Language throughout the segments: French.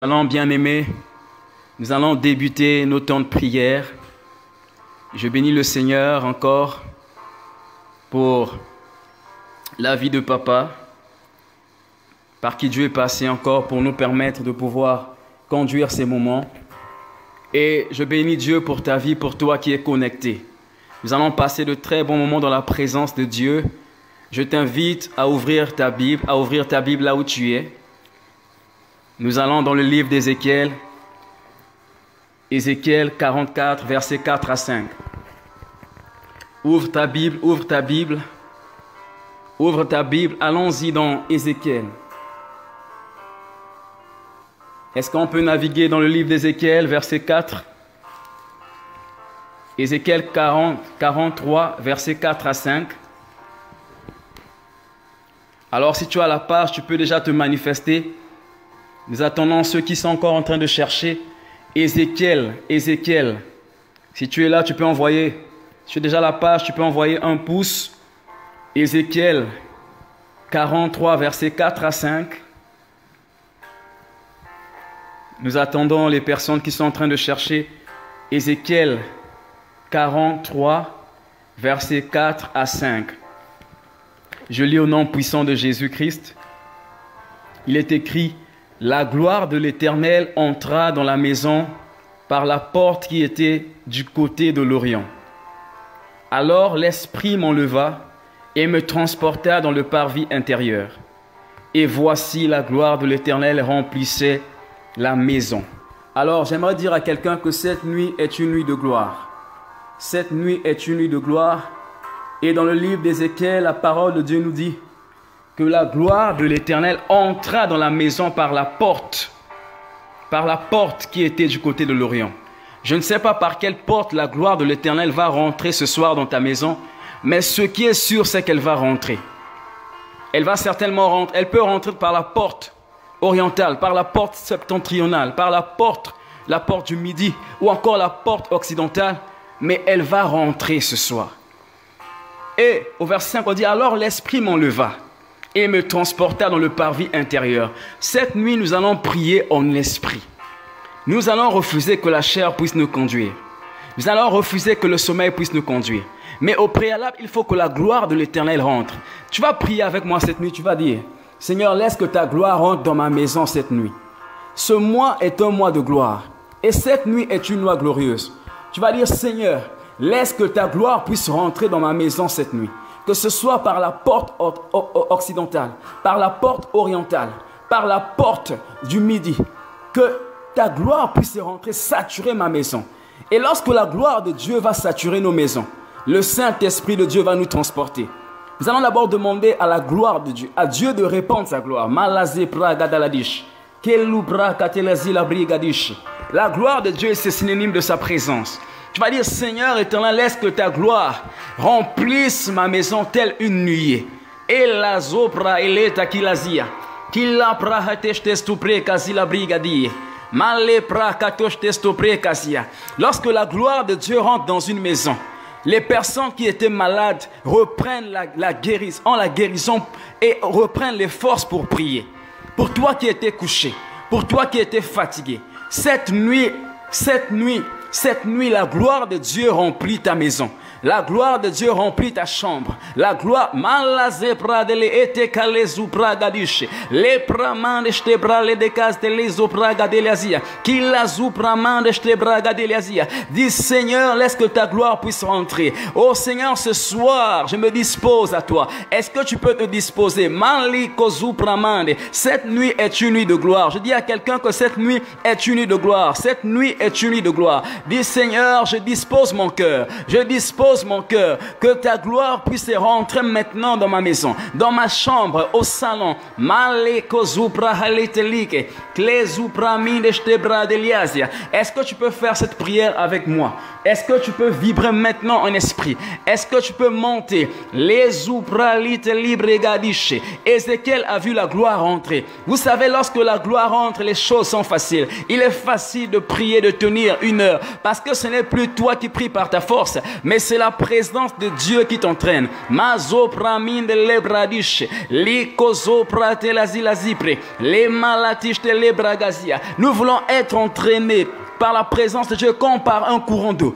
Allons, bien-aimés, nous allons débuter nos temps de prière. Je bénis le Seigneur encore pour la vie de papa, par qui Dieu est passé encore pour nous permettre de pouvoir conduire ces moments. Et je bénis Dieu pour ta vie, pour toi qui es connecté. Nous allons passer de très bons moments dans la présence de Dieu. Je t'invite à ouvrir ta Bible là où tu es. Nous allons dans le livre d'Ézéchiel, Ézéchiel 44, versets 4 à 5. Ouvre ta Bible, ouvre ta Bible. Ouvre ta Bible, allons-y dans Ézéchiel. Est-ce qu'on peut naviguer dans le livre d'Ézéchiel, verset 4? Ézéchiel 43, versets 4 à 5. Alors si tu as la page, tu peux déjà te manifester. Nous attendons ceux qui sont encore en train de chercher. Ézéchiel. Si tu es là, tu peux envoyer. Si tu as déjà la page, tu peux envoyer un pouce. Ézéchiel 43, versets 4 à 5. Nous attendons les personnes qui sont en train de chercher. Ézéchiel 43, versets 4 à 5. Je lis au nom puissant de Jésus-Christ. Il est écrit: la gloire de l'Éternel entra dans la maison par la porte qui était du côté de l'Orient. Alors l'Esprit m'enleva et me transporta dans le parvis intérieur. Et voici la gloire de l'Éternel remplissait la maison. Alors j'aimerais dire à quelqu'un que cette nuit est une nuit de gloire. Cette nuit est une nuit de gloire. Et dans le livre d'Ézéchiel, la parole de Dieu nous dit que la gloire de l'Éternel entra dans la maison par la porte qui était du côté de l'Orient. Je ne sais pas par quelle porte la gloire de l'Éternel va rentrer ce soir dans ta maison, mais ce qui est sûr, c'est qu'elle va rentrer. Elle va certainement rentrer, elle peut rentrer par la porte orientale, par la porte septentrionale, par la porte du midi ou encore la porte occidentale, mais elle va rentrer ce soir. Et au verset 5, on dit: alors l'Esprit m'enleva et me transporta dans le parvis intérieur. Cette nuit, nous allons prier en esprit. Nous allons refuser que la chair puisse nous conduire. Nous allons refuser que le sommeil puisse nous conduire. Mais au préalable, il faut que la gloire de l'Éternel rentre. Tu vas prier avec moi cette nuit, tu vas dire: Seigneur, laisse que ta gloire rentre dans ma maison cette nuit. Ce mois est un mois de gloire. Et cette nuit est une nuit glorieuse. Tu vas dire: Seigneur, laisse que ta gloire puisse rentrer dans ma maison cette nuit. Que ce soit par la porte occidentale, par la porte orientale, par la porte du midi. Que ta gloire puisse rentrer, saturer ma maison. Et lorsque la gloire de Dieu va saturer nos maisons, le Saint-Esprit de Dieu va nous transporter. Nous allons d'abord demander à la gloire de Dieu, à Dieu de répandre sa gloire. La gloire de Dieu, c'est synonyme de sa présence. Tu vas dire: Seigneur éternel, laisse que ta gloire remplisse ma maison telle une nuée. Et la zopra eleta kilazia, kila prahatestestupre kasila brigadier. Lorsque la gloire de Dieu rentre dans une maison, les personnes qui étaient malades reprennent la guérison et reprennent les forces pour prier. Pour toi qui étais couché, pour toi qui étais fatigué, cette nuit, la gloire de Dieu remplit ta maison. La gloire de Dieu remplit ta chambre. La gloire, dis Seigneur, laisse que ta gloire puisse rentrer. Oh Seigneur, ce soir, je me dispose à toi. Est-ce que tu peux te disposer? Cette nuit est une nuit de gloire. Je dis à quelqu'un que cette nuit est une nuit de gloire. Cette nuit est une nuit de gloire. Dis Seigneur, je dispose mon cœur. Je dispose mon cœur, que ta gloire puisse rentrer maintenant dans ma maison, dans ma chambre, au salon. Est-ce que tu peux faire cette prière avec moi? Est-ce que tu peux vibrer maintenant en esprit? Est-ce que tu peux monter? Ézéchiel a vu la gloire rentrer. Vous savez, lorsque la gloire rentre, les choses sont faciles. Il est facile de prier, de tenir 1 heure, parce que ce n'est plus toi qui pries par ta force, mais c'est la présence de Dieu qui t'entraîne. Mazopramine de lebradish, likozopra telazilazipre, les malatish de lebragazia. Nous voulons être entraînés par la présence de Dieu comme par un courant d'eau.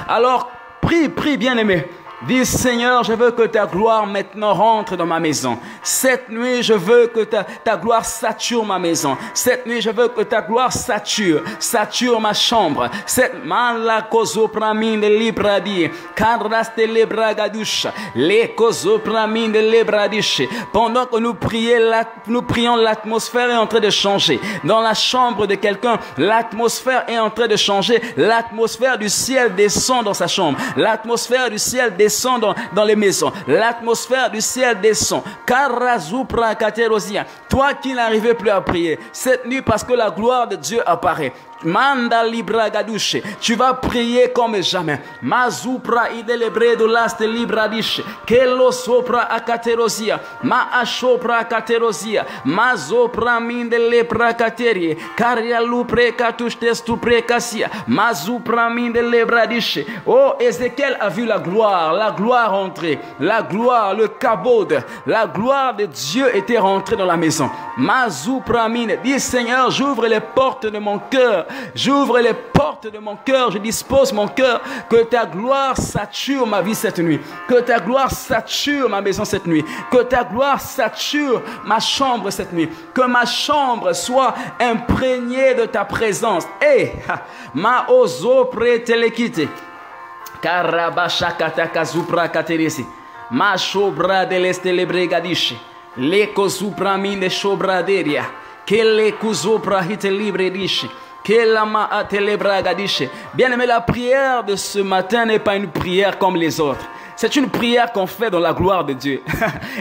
Alors, prie, bien-aimé. Dis, Seigneur, je veux que ta gloire maintenant rentre dans ma maison. Cette nuit, je veux que ta gloire sature ma maison. Cette nuit, je veux que ta gloire sature ma chambre. Cette malakosopramine libradi, kadraste lebragadusha, lekosopramine lebradiche. Pendant que nous prions, l'atmosphère est en train de changer. Dans la chambre de quelqu'un, l'atmosphère est en train de changer. L'atmosphère du ciel descend dans sa chambre. L'atmosphère du ciel descend dans les maisons. L'atmosphère du ciel descend. Karazupra katerosia. Toi qui n'arrivais plus à prier cette nuit parce que la gloire de Dieu apparaît. Manda libra gadushe. Tu vas prier comme jamais. Mazupra idelebre de laste libra dishe. Kelo sopra akaterosia. Ma ashopra katerosia. Mazopra minde lepra katerie. Karia lupre katush testu prekasia. Mazupra minde lebra dishe. Oh, Ézéchiel a vu la gloire entrer. La gloire, le kabod. La gloire de Dieu était rentrée dans la maison. Mazupra minde. Dis Seigneur, j'ouvre les portes de mon cœur. J'ouvre les portes de mon cœur, je dispose mon cœur, que ta gloire sature ma vie cette nuit, que ta gloire sature ma maison cette nuit, que ta gloire sature ma chambre cette nuit, que ma chambre soit imprégnée de ta présence. Et ma ozo pretelekite, karabasha katakazupra katerisi, ma shobra de lestelebregadishi, leko supramine shobraderia, kele kuzopra hitelibredishe. Bien-aimé, la prière de ce matin n'est pas une prière comme les autres. C'est une prière qu'on fait dans la gloire de Dieu.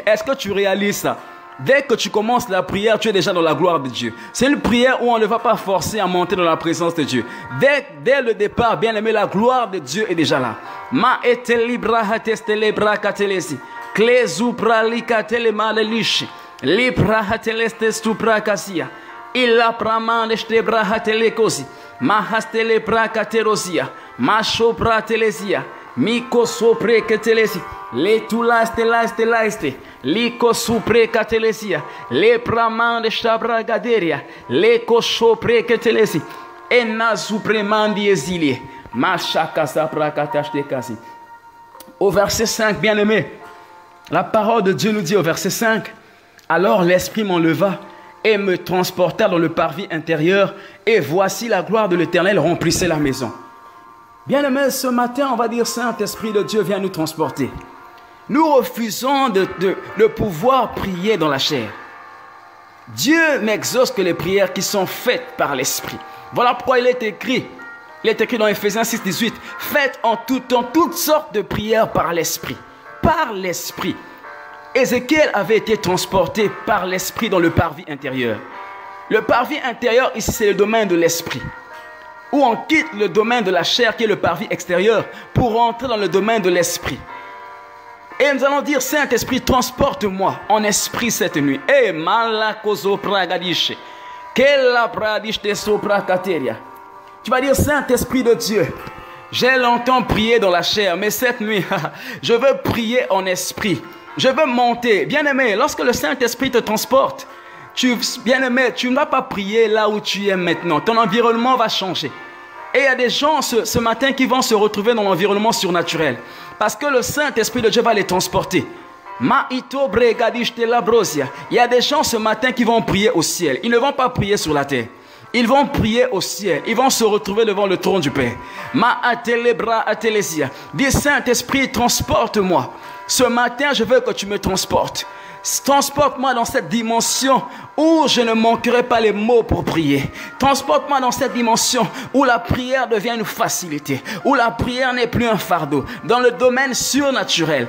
Est-ce que tu réalises ça? Dès que tu commences la prière, tu es déjà dans la gloire de Dieu. C'est une prière où on ne va pas forcer à monter dans la présence de Dieu. Dès le départ, bien-aimé, la gloire de Dieu est déjà là. Ma etelibra hatestelebra katelesi. Klezupra likatelemalelishe. Libra hatelestestupra kasia. Illa pramande stebra hatelekosi, mahastele prakaterosia, macho pratelesia, miko sopre ketelesi, le tulaste laiste, liko supre katelesia, le pramande stabra gaderia, le kocho pre ketelesi, enna supremandi exilie, machaka sapra katashtekasi. Au verset 5, bien-aimé, la parole de Dieu nous dit au verset 5, alors l'Esprit m'enleva et me transporta dans le parvis intérieur, et voici la gloire de l'Éternel remplissait la maison. Bien-aimés, ce matin, on va dire, Saint-Esprit de Dieu, viens nous transporter. Nous refusons de pouvoir prier dans la chair. Dieu n'exauce que les prières qui sont faites par l'Esprit. Voilà pourquoi il est écrit dans Ephésiens 6, 18, faites en tout temps toutes sortes de prières par l'Esprit. Par l'Esprit. Ézéchiel avait été transporté par l'Esprit dans le parvis intérieur. Le parvis intérieur, ici, c'est le domaine de l'Esprit. Où on quitte le domaine de la chair, qui est le parvis extérieur, pour entrer dans le domaine de l'Esprit. Et nous allons dire, Saint-Esprit, transporte-moi en esprit cette nuit. Eh, malakoso pragadishe. Kella pradish te sopra kateria. Tu vas dire, Saint-Esprit de Dieu, j'ai longtemps prié dans la chair, mais cette nuit, je veux prier en esprit. Je veux monter. Bien-aimé, lorsque le Saint-Esprit te transporte, bien-aimé, tu ne vas pas prier là où tu es maintenant. Ton environnement va changer. Et il y a des gens ce matin qui vont se retrouver dans l'environnement surnaturel. Parce que le Saint-Esprit de Dieu va les transporter. Il y a des gens ce matin qui vont prier au ciel. Ils ne vont pas prier sur la terre. Ils vont prier au ciel. Ils vont se retrouver devant le trône du Père. Dis, Saint-Esprit, transporte-moi. Ce matin, je veux que tu me transportes. Transporte-moi dans cette dimension où je ne manquerai pas les mots pour prier. Transporte-moi dans cette dimension où la prière devient une facilité, où la prière n'est plus un fardeau. Dans le domaine surnaturel,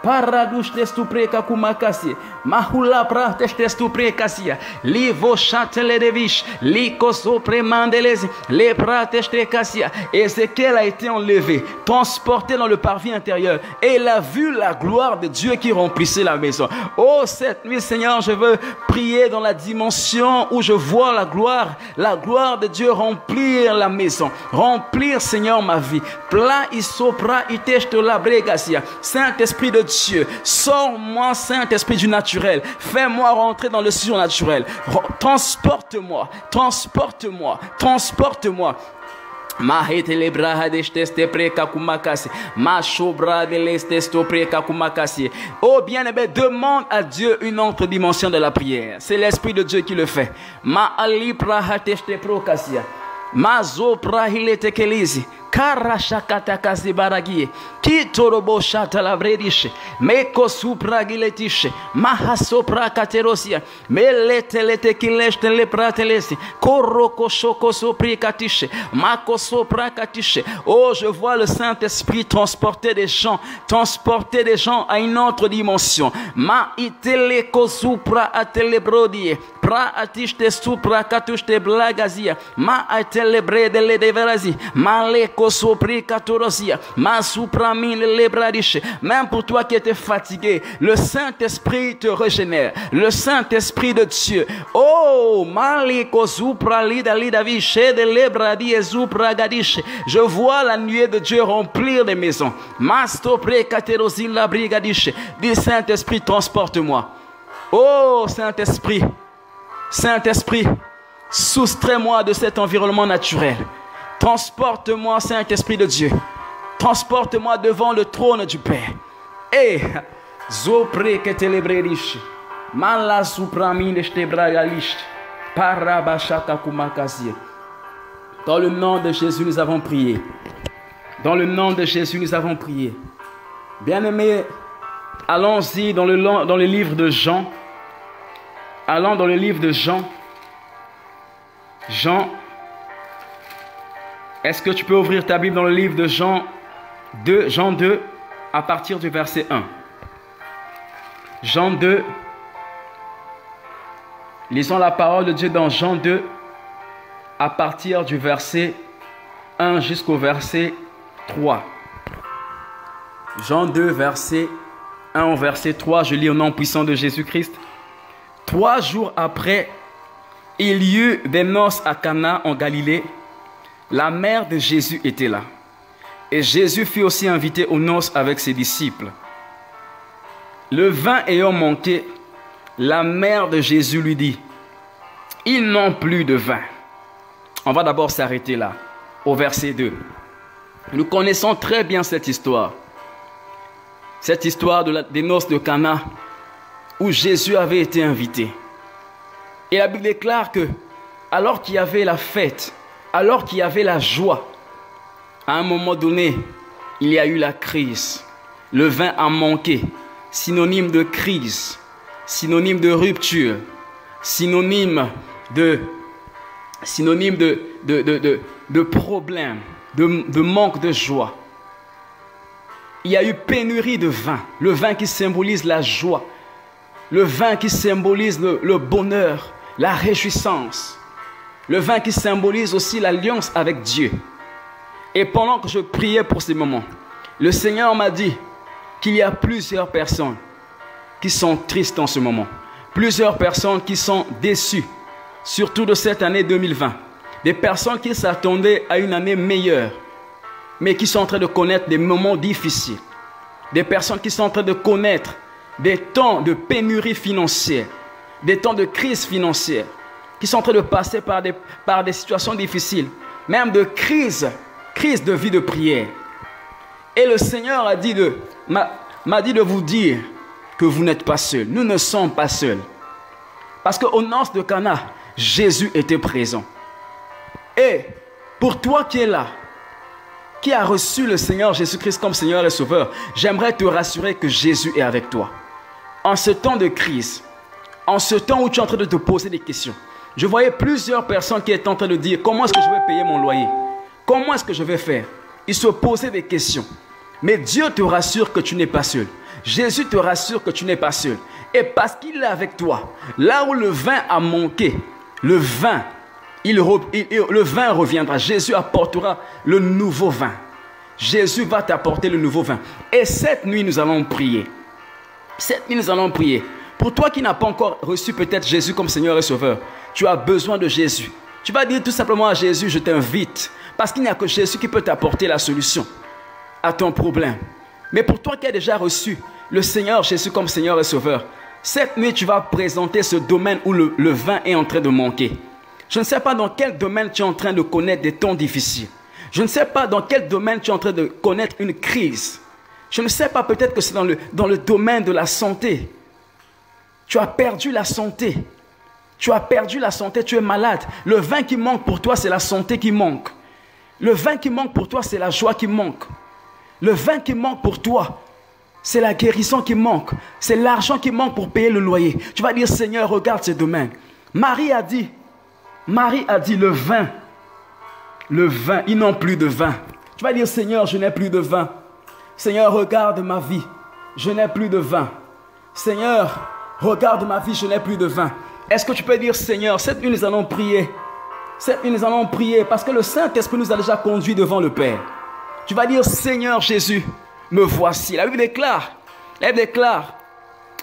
Paradouche testu preka kumakasi. Mahula pra testu prekasia. Li vo chantele de viche. Li koso premandelezi. Le pra kasia. Ézéchiel a été enlevé, transporté dans le parvis intérieur. Et il a vu la gloire de Dieu qui remplissait la maison. Oh, cette nuit, Seigneur, je veux prier dans la dimension où je vois la gloire de Dieu remplir la maison. Remplir, Seigneur, ma vie. Pla isopra iteshte la bregasia. Saint-Esprit de Dieu, sors-moi, Saint-Esprit du naturel. Fais-moi rentrer dans le surnaturel. Transporte-moi, transporte-moi, transporte-moi. Mahete lebraha desteste preka kumakasi. Machobra de l'estesto preka kumakasi. Oh bien-aimé, demande à Dieu une autre dimension de la prière. C'est l'Esprit de Dieu qui le fait. Ma ali praha teste prokasia. Mazo prahilete kelisi. Karashakata kasi baragie. Kitorobo shata la vrediche. Meko supragiletishe. Mahasopra katerosia. Meletelete kileste le pratelesi. Koroko shoko soprikatishe. Mako soprakatishe. Oh, je vois le Saint-Esprit transporter des gens à une autre dimension. Ma itele kosupra atelebrodie. Pra atiste supra katuste blagazia. Ma atelebre de le deverazi. Ma le kosopri katorosia. Ma supramine le bradiche. Même pour toi qui étais fatigué, le Saint-Esprit te régénère. Le Saint-Esprit de Dieu. Oh, maliko supra lida lida viche de le bradi et supra gadiche. Je vois la nuée de Dieu remplir les maisons. Masto pre katerosi la brigadiche. Dis Saint-Esprit, transporte-moi. Oh, Saint-Esprit. Saint-Esprit, soustrais-moi de cet environnement naturel. Transporte-moi, Saint-Esprit de Dieu. Transporte-moi devant le trône du Père. Et zopre que telebredish, mala supramine stebragalish, parabashaka kumakasie. Dans le nom de Jésus, nous avons prié. Dans le nom de Jésus, nous avons prié. Bien-aimés, allons-y dans le livre de Jean. Allons dans le livre de Jean. Jean, est-ce que tu peux ouvrir ta Bible dans le livre de Jean 2, à partir du verset 1. Jean 2, lisons la parole de Dieu dans Jean 2, à partir du verset 1 jusqu'au verset 3. Jean 2, verset 1 au verset 3, je lis au nom puissant de Jésus-Christ. 3 jours après, il y eut des noces à Cana en Galilée. La mère de Jésus était là. Et Jésus fut aussi invité aux noces avec ses disciples. Le vin ayant manqué, la mère de Jésus lui dit, « Ils n'ont plus de vin. » On va d'abord s'arrêter là, au verset 2. Nous connaissons très bien cette histoire. Cette histoire des noces de Cana, où Jésus avait été invité. Et la Bible déclare que, alors qu'il y avait la fête, alors qu'il y avait la joie, à un moment donné, il y a eu la crise. Le vin a manqué, synonyme de crise, synonyme de rupture, synonyme de problème, de manque de joie. Il y a eu pénurie de vin, le vin qui symbolise la joie, le vin qui symbolise le bonheur, la réjouissance, le vin qui symbolise aussi l'alliance avec Dieu. Et pendant que je priais pour ces moments, le Seigneur m'a dit qu'il y a plusieurs personnes qui sont tristes en ce moment. Plusieurs personnes qui sont déçues, surtout de cette année 2020. Des personnes qui s'attendaient à une année meilleure, mais qui sont en train de connaître des moments difficiles. Des personnes qui sont en train de connaître des temps de pénurie financière, des temps de crise financière, qui sont en train de passer par des situations difficiles, même de crise de vie de prière. Et le Seigneur m'a dit de vous dire que vous n'êtes pas seuls. Nous ne sommes pas seuls. Parce qu'aux noces de Cana, Jésus était présent. Et pour toi qui es là, qui a reçu le Seigneur Jésus-Christ comme Seigneur et Sauveur, j'aimerais te rassurer que Jésus est avec toi. En ce temps de crise, en ce temps où tu es en train de te poser des questions, je voyais plusieurs personnes qui étaient en train de dire, comment est-ce que je vais payer mon loyer? Comment est-ce que je vais faire? Ils se posaient des questions. Mais Dieu te rassure que tu n'es pas seul. Jésus te rassure que tu n'es pas seul. Et parce qu'il est avec toi, là où le vin a manqué, le vin reviendra. Jésus apportera le nouveau vin. Jésus va t'apporter le nouveau vin. Et cette nuit, nous allons prier. Cette nuit, nous allons prier. Pour toi qui n'as pas encore reçu peut-être Jésus comme Seigneur et Sauveur, tu as besoin de Jésus. Tu vas dire tout simplement à Jésus, je t'invite. Parce qu'il n'y a que Jésus qui peut t'apporter la solution à ton problème. Mais pour toi qui as déjà reçu le Seigneur Jésus comme Seigneur et Sauveur, cette nuit, tu vas présenter ce domaine où le vin est en train de manquer. Je ne sais pas dans quel domaine tu es en train de connaître des temps difficiles. Je ne sais pas dans quel domaine tu es en train de connaître une crise. Je ne sais pas, peut-être que c'est dans le domaine de la santé. Tu as perdu la santé. Tu as perdu la santé, tu es malade. Le vin qui manque pour toi, c'est la santé qui manque. Le vin qui manque pour toi, c'est la joie qui manque. Le vin qui manque pour toi, c'est la guérison qui manque. C'est l'argent qui manque pour payer le loyer. Tu vas dire, Seigneur, regarde ce domaine. Marie a dit, le vin, ils n'ont plus de vin. Tu vas dire, Seigneur, je n'ai plus de vin. Seigneur, regarde ma vie, je n'ai plus de vin. Seigneur, regarde ma vie, je n'ai plus de vin. Est-ce que tu peux dire, Seigneur, cette nuit nous allons prier. Cette nuit nous allons prier parce que le Saint-Esprit nous a déjà conduits devant le Père. Tu vas dire, Seigneur Jésus, me voici. La Bible déclare,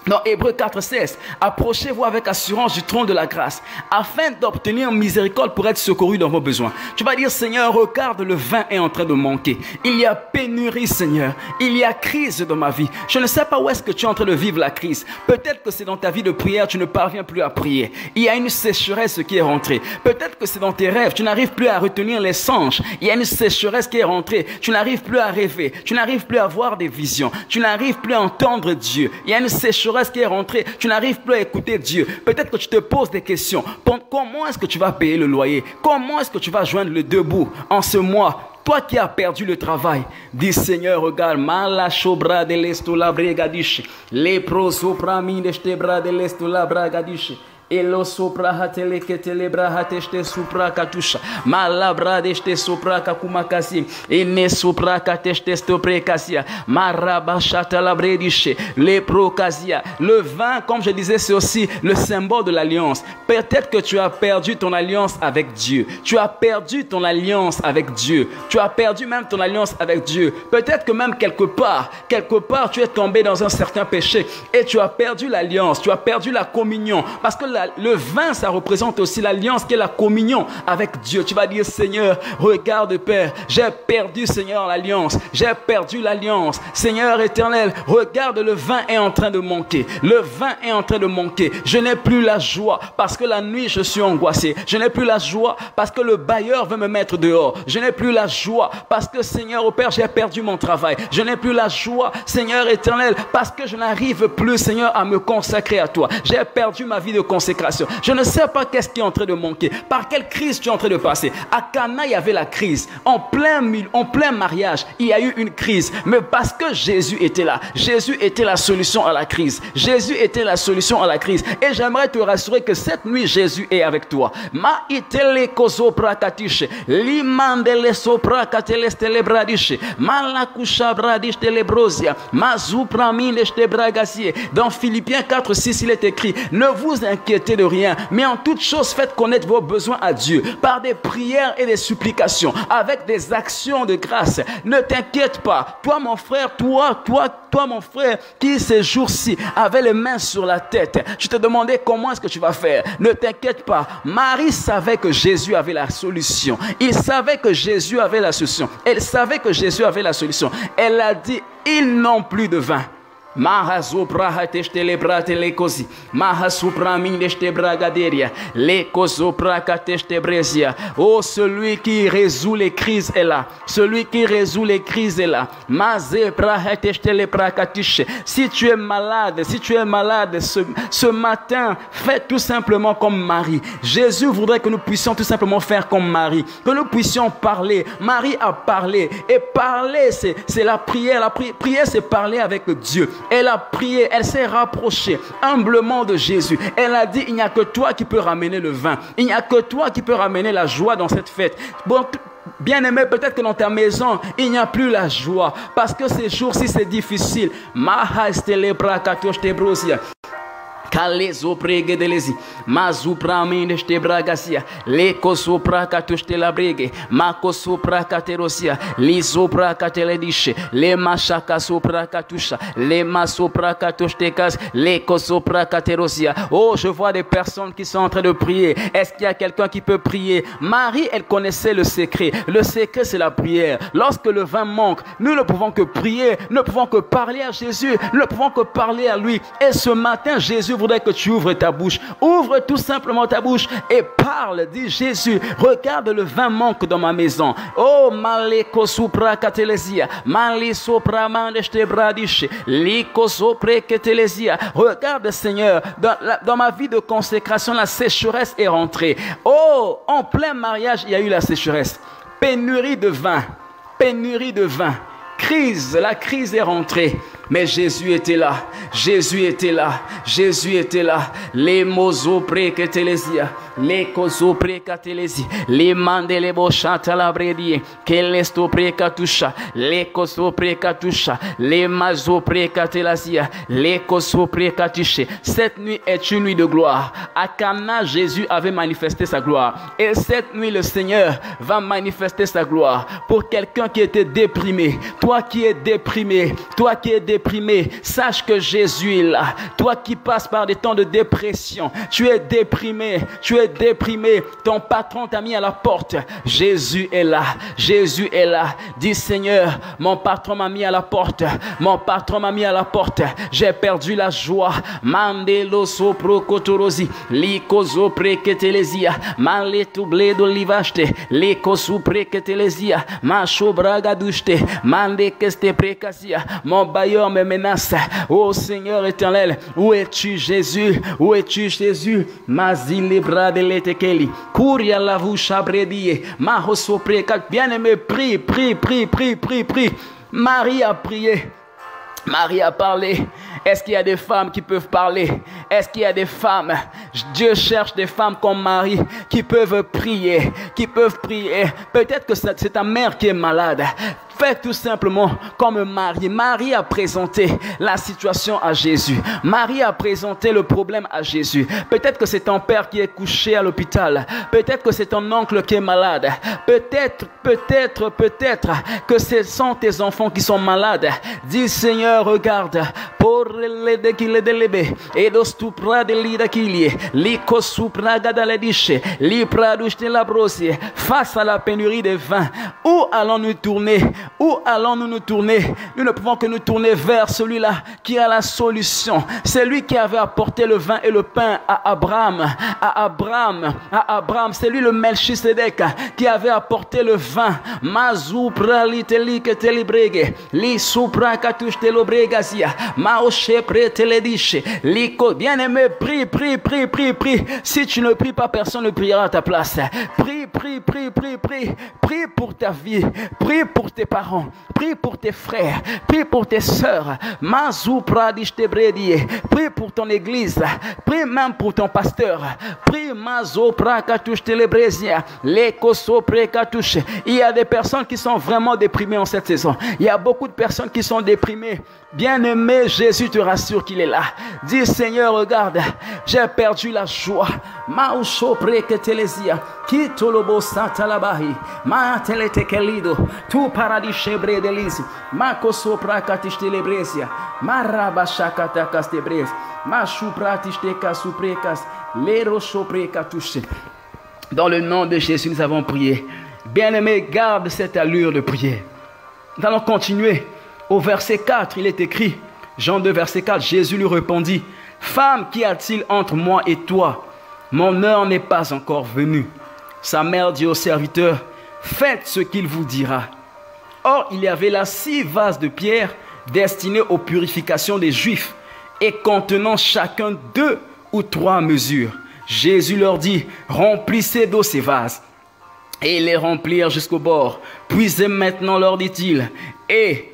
dans Hébreux 4,16, approchez-vous avec assurance du trône de la grâce, afin d'obtenir miséricorde pour être secouru dans vos besoins. Tu vas dire, Seigneur, regarde, le vin est en train de manquer. Il y a pénurie, Seigneur. Il y a crise dans ma vie. Je ne sais pas où est-ce que tu es en train de vivre la crise. Peut-être que c'est dans ta vie de prière, tu ne parviens plus à prier. Il y a une sécheresse qui est rentrée. Peut-être que c'est dans tes rêves, tu n'arrives plus à retenir les songes. Il y a une sécheresse qui est rentrée. Tu n'arrives plus à rêver. Tu n'arrives plus à voir des visions. Tu n'arrives plus à entendre Dieu. Il y a une sécheresse qui est rentrée, tu n'arrives plus à écouter Dieu. Peut-être que tu te poses des questions. Comment est-ce que tu vas payer le loyer? Comment est-ce que tu vas joindre le debout en ce mois? Toi qui as perdu le travail, dis Seigneur, regarde, malachobra de l'esto la bregadiche, les prosopramine de bras de l'esto la bragadiche. Elo sopra hatele ketele bra hateste supra katusha malabra deste sopra kakumakasi ene sopra kateste stopre-kasia marabashata labrediche les prokasia. Le vin, comme je disais, c'est aussi le symbole de l'alliance. Peut-être que tu as perdu ton alliance avec Dieu. Tu as perdu ton alliance avec Dieu. Tu as perdu même ton alliance avec Dieu. Peut-être que même quelque part, tu es tombé dans un certain péché et tu as perdu l'alliance. Tu as perdu la communion parce que le vin, ça représente aussi l'alliance qui est la communion avec Dieu. Tu vas dire, Seigneur, regarde Père, j'ai perdu, Seigneur, l'alliance. J'ai perdu l'alliance. Seigneur éternel, regarde, le vin est en train de manquer. Le vin est en train de manquer. Je n'ai plus la joie parce que la nuit, je suis angoissé. Je n'ai plus la joie parce que le bailleur veut me mettre dehors. Je n'ai plus la joie parce que, Seigneur, au Père, j'ai perdu mon travail. Je n'ai plus la joie, Seigneur éternel, parce que je n'arrive plus, Seigneur, à me consacrer à toi. J'ai perdu ma vie de consécration. Je ne sais pas qu'est-ce qui est en train de manquer. Par quelle crise tu es en train de passer? À Cana, il y avait la crise. En plein mariage, il y a eu une crise. Mais parce que Jésus était là. Jésus était la solution à la crise. Jésus était la solution à la crise. Et j'aimerais te rassurer que cette nuit, Jésus est avec toi. Ma itele kozopra katiche. Limandele sopra katelestele bradiche. Malakusha bradiche telebrosia. Mazupramine te bragasie. Dans Philippiens 4:6, il est écrit, ne vous inquiétez de rien, mais en toute chose faites connaître vos besoins à Dieu par des prières et des supplications, avec des actions de grâce. Ne t'inquiète pas, toi mon frère, toi mon frère, qui ces jours-ci avait les mains sur la tête, tu te demandais comment est-ce que tu vas faire. Ne t'inquiète pas, Marie savait que Jésus avait la solution. Il savait que Jésus avait la solution. Elle savait que Jésus avait la solution. Elle a dit, ils n'ont plus de vin. Mahazopra hateste lebrate lekosi Mahasupra mindeste bragaderia Lekosopra kateste bresia. Oh, celui qui résout les crises est là. Celui qui résout les crises est là. Mazepra hateste leprakatiche. Si tu es malade, ce matin, fais tout simplement comme Marie. Jésus voudrait que nous puissions tout simplement faire comme Marie, que nous puissions parler. Marie a parlé, et parler c'est la prière. Prière c'est parler avec Dieu. Elle a prié, elle s'est rapprochée humblement de Jésus. Elle a dit, il n'y a que toi qui peux ramener le vin. Il n'y a que toi qui peux ramener la joie dans cette fête. Bon, bien-aimé, peut-être que dans ta maison, il n'y a plus la joie. Parce que ces jours-ci, c'est difficile. Kalezo prege delezi, mazupra mende ste bragasia, leko sopra katuste la brege, mako sopra katerosia, li sopra kateledishe, le machaka sopra katusha, le masopra katuste kas, leko sopra katerosia. Oh, je vois des personnes qui sont en train de prier. Est-ce qu'il y a quelqu'un qui peut prier? Marie, elle connaissait le secret. Le secret, c'est la prière. Lorsque le vin manque, nous ne pouvons que prier, nous ne pouvons que parler à Jésus, nous ne pouvons que parler à lui. Et ce matin, Jésus voudrait que tu ouvres ta bouche. Ouvre tout simplement ta bouche et parle. Dis Jésus, regarde, le vin manque dans ma maison. Oh, maleko supra katelesia, mali sopra mandeste bradiche, liko sopre katelesia. Regarde, Seigneur, dans ma vie de consécration, la sécheresse est rentrée. Oh, en plein mariage, il y a eu la sécheresse. Pénurie de vin. Pénurie de vin. Crise, la crise est rentrée. Mais Jésus était là, Jésus était là, Jésus était là. Les mozo preketelesia, les kozo prekatelesi, les mandele bochata la bredie, kelesto prekatusha, les kozo prekatusha, les mazo prekatelasia, les kozo prekatushe. Cette nuit est une nuit de gloire. À Cana, Jésus avait manifesté sa gloire. Et cette nuit, le Seigneur va manifester sa gloire pour quelqu'un qui était déprimé. Toi qui es déprimé, toi qui es déprimé, sache que Jésus est là. Toi qui passes par des temps de dépression, tu es déprimé, ton patron t'a mis à la porte. Jésus est là, Jésus est là. Dis Seigneur, mon patron m'a mis à la porte, mon patron m'a mis à la porte. J'ai perdu la joie. Mandelo sopro kotorosi, likozo preketelesia, maletu bledo livaste, likosu preketelesia, macho bragaduste, mande keste prekasia. Mon bailleur me menace. Oh Seigneur éternel, où es-tu Jésus? Où es-tu Jésus? Mazile brade letekeli, kuria la voucha bredie, mahoso prekat. Bien-aimé, prie, prie, prie, prie, prie, prie. Marie a prié. Marie a parlé. Est-ce qu'il y a des femmes qui peuvent parler? Est-ce qu'il y a des femmes? Dieu cherche des femmes comme Marie qui peuvent prier, qui peuvent prier. Peut-être que c'est ta mère qui est malade. Fais tout simplement comme Marie. Marie a présenté la situation à Jésus. Marie a présenté le problème à Jésus. Peut-être que c'est ton père qui est couché à l'hôpital. Peut-être que c'est ton oncle qui est malade. Peut-être que ce sont tes enfants qui sont malades. Dis Seigneur, regarde. Face à la pénurie de vin, où allons-nous tourner? Où allons-nous nous tourner? Nous ne pouvons que nous tourner vers celui-là qui a la solution. C'est lui qui avait apporté le vin et le pain à Abraham. C'est lui le Melchisedec qui avait apporté le vin. Bien-aimé, prie, prie, prie, prie, prie. Si tu ne pries pas, personne ne priera à ta place. Prie, prie, prie, prie, prie. Prie pour ta vie. Prie pour tes parents. Prie pour tes frères. Prie pour tes sœurs. Prie pour ton église. Prie même pour ton pasteur. Prie. Il y a des personnes qui sont vraiment déprimées en cette saison. Il y a beaucoup de personnes qui sont déprimées. Bien-aimé, Jésus te rassure qu'il est là. Dis Seigneur, regarde, j'ai perdu la joie. Tu paradis chebre delisi. Mako sopra katiste lebresia. Maraba shakata kastebres. Machu pratiste kasuprekas. Lero sopre katuche. Dans le nom de Jésus, nous avons prié. Bien-aimé, garde cette allure de prière. Nous allons continuer. Au verset 4, il est écrit, Jean 2, verset 4, Jésus lui répondit, « Femme, qu'y a-t-il entre moi et toi? Mon heure n'est pas encore venue. » Sa mère dit au serviteur, « Faites ce qu'il vous dira. » Or, il y avait là 6 vases de pierre destinés aux purifications des Juifs et contenant chacun 2 ou 3 mesures. Jésus leur dit, « Remplissez d'eau ces vases. » Et ils les remplirent jusqu'au bord. « Puisez maintenant, leur dit-il, et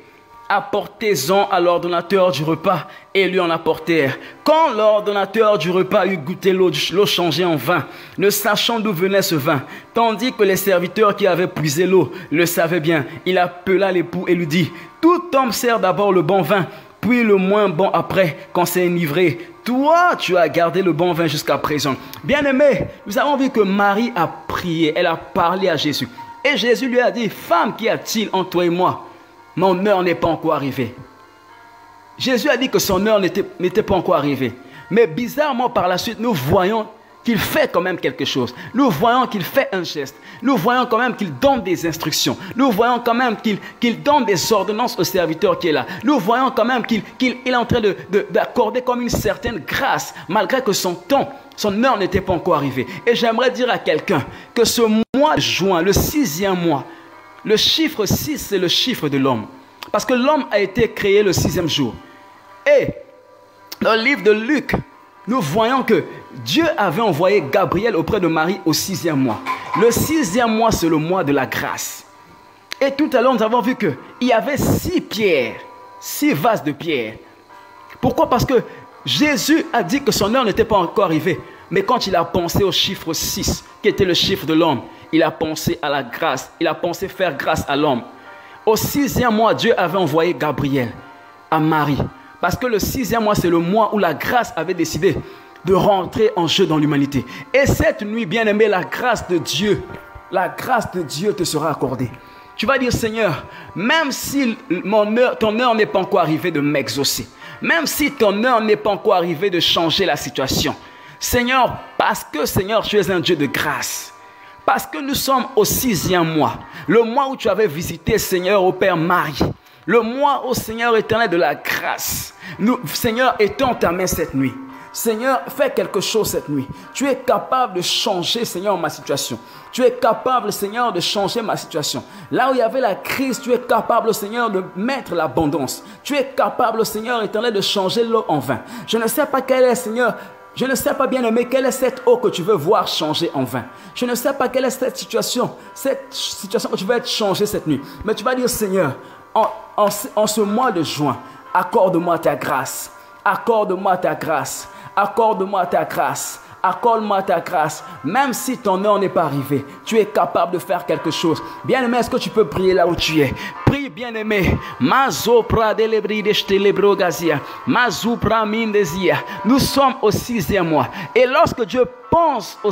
apportez-en à l'ordonnateur du repas, et lui en apportèrent. Quand l'ordonnateur du repas eut goûté l'eau changée en vin, ne sachant d'où venait ce vin, tandis que les serviteurs qui avaient puisé l'eau le savaient bien, il appela l'époux et lui dit, tout homme sert d'abord le bon vin, puis le moins bon après, quand c'est enivré. Toi, tu as gardé le bon vin jusqu'à présent. Bien-aimé, nous avons vu que Marie a prié, elle a parlé à Jésus. Et Jésus lui a dit, femme, qu'y a-t-il entre toi et moi? Mon heure n'est pas encore arrivée. Jésus a dit que son heure n'était pas encore arrivée. Mais bizarrement, par la suite, nous voyons qu'il fait quand même quelque chose. Nous voyons qu'il fait un geste. Nous voyons quand même qu'il donne des instructions. Nous voyons quand même qu'il donne des ordonnances au serviteur qui est là. Nous voyons quand même qu'il est en train d'accorder comme une certaine grâce, malgré que son temps, son heure n'était pas encore arrivée. Et j'aimerais dire à quelqu'un que ce mois de juin, le 6e mois, le chiffre 6, c'est le chiffre de l'homme. Parce que l'homme a été créé le 6e jour. Et dans le livre de Luc, nous voyons que Dieu avait envoyé Gabriel auprès de Marie au 6e mois. Le 6e mois, c'est le mois de la grâce. Et tout à l'heure, nous avons vu qu'il y avait 6 pierres, 6 vases de pierre. Pourquoi? Parce que Jésus a dit que son heure n'était pas encore arrivée. Mais quand il a pensé au chiffre 6, qui était le chiffre de l'homme, il a pensé à la grâce. Il a pensé faire grâce à l'homme. Au 6e mois, Dieu avait envoyé Gabriel à Marie. Parce que le 6e mois, c'est le mois où la grâce avait décidé de rentrer en jeu dans l'humanité. Et cette nuit, bien-aimé, la grâce de Dieu te sera accordée. Tu vas dire, Seigneur, même si ton heure n'est pas encore arrivée de m'exaucer, même si ton heure n'est pas encore arrivée de changer la situation, Seigneur, parce que, Seigneur, tu es un Dieu de grâce. Parce que nous sommes au 6e mois, le mois où tu avais visité, Seigneur, au Père Marie. Le mois au Seigneur éternel de la grâce. Nous, Seigneur, étends ta main cette nuit. Seigneur, fais quelque chose cette nuit. Tu es capable de changer, Seigneur, ma situation. Tu es capable, Seigneur, de changer ma situation. Là où il y avait la crise, tu es capable, Seigneur, de mettre l'abondance. Tu es capable, Seigneur éternel, de changer l'eau en vin. Je ne sais pas quelle est, Seigneur, je ne sais pas, bien-aimé, quelle est cette eau que tu veux voir changer en vin. Je ne sais pas quelle est cette situation que tu veux être changée cette nuit. Mais tu vas dire, Seigneur, en ce mois de juin, accorde-moi ta grâce. Accorde-moi ta grâce. Accorde-moi ta grâce. Accorde-moi ta grâce. Même si ton heure n'est pas arrivée, tu es capable de faire quelque chose. Bien-aimé, est-ce que tu peux prier là où tu es? Prie, bien-aimé. Nous sommes au 6e mois. Et lorsque Dieu pense au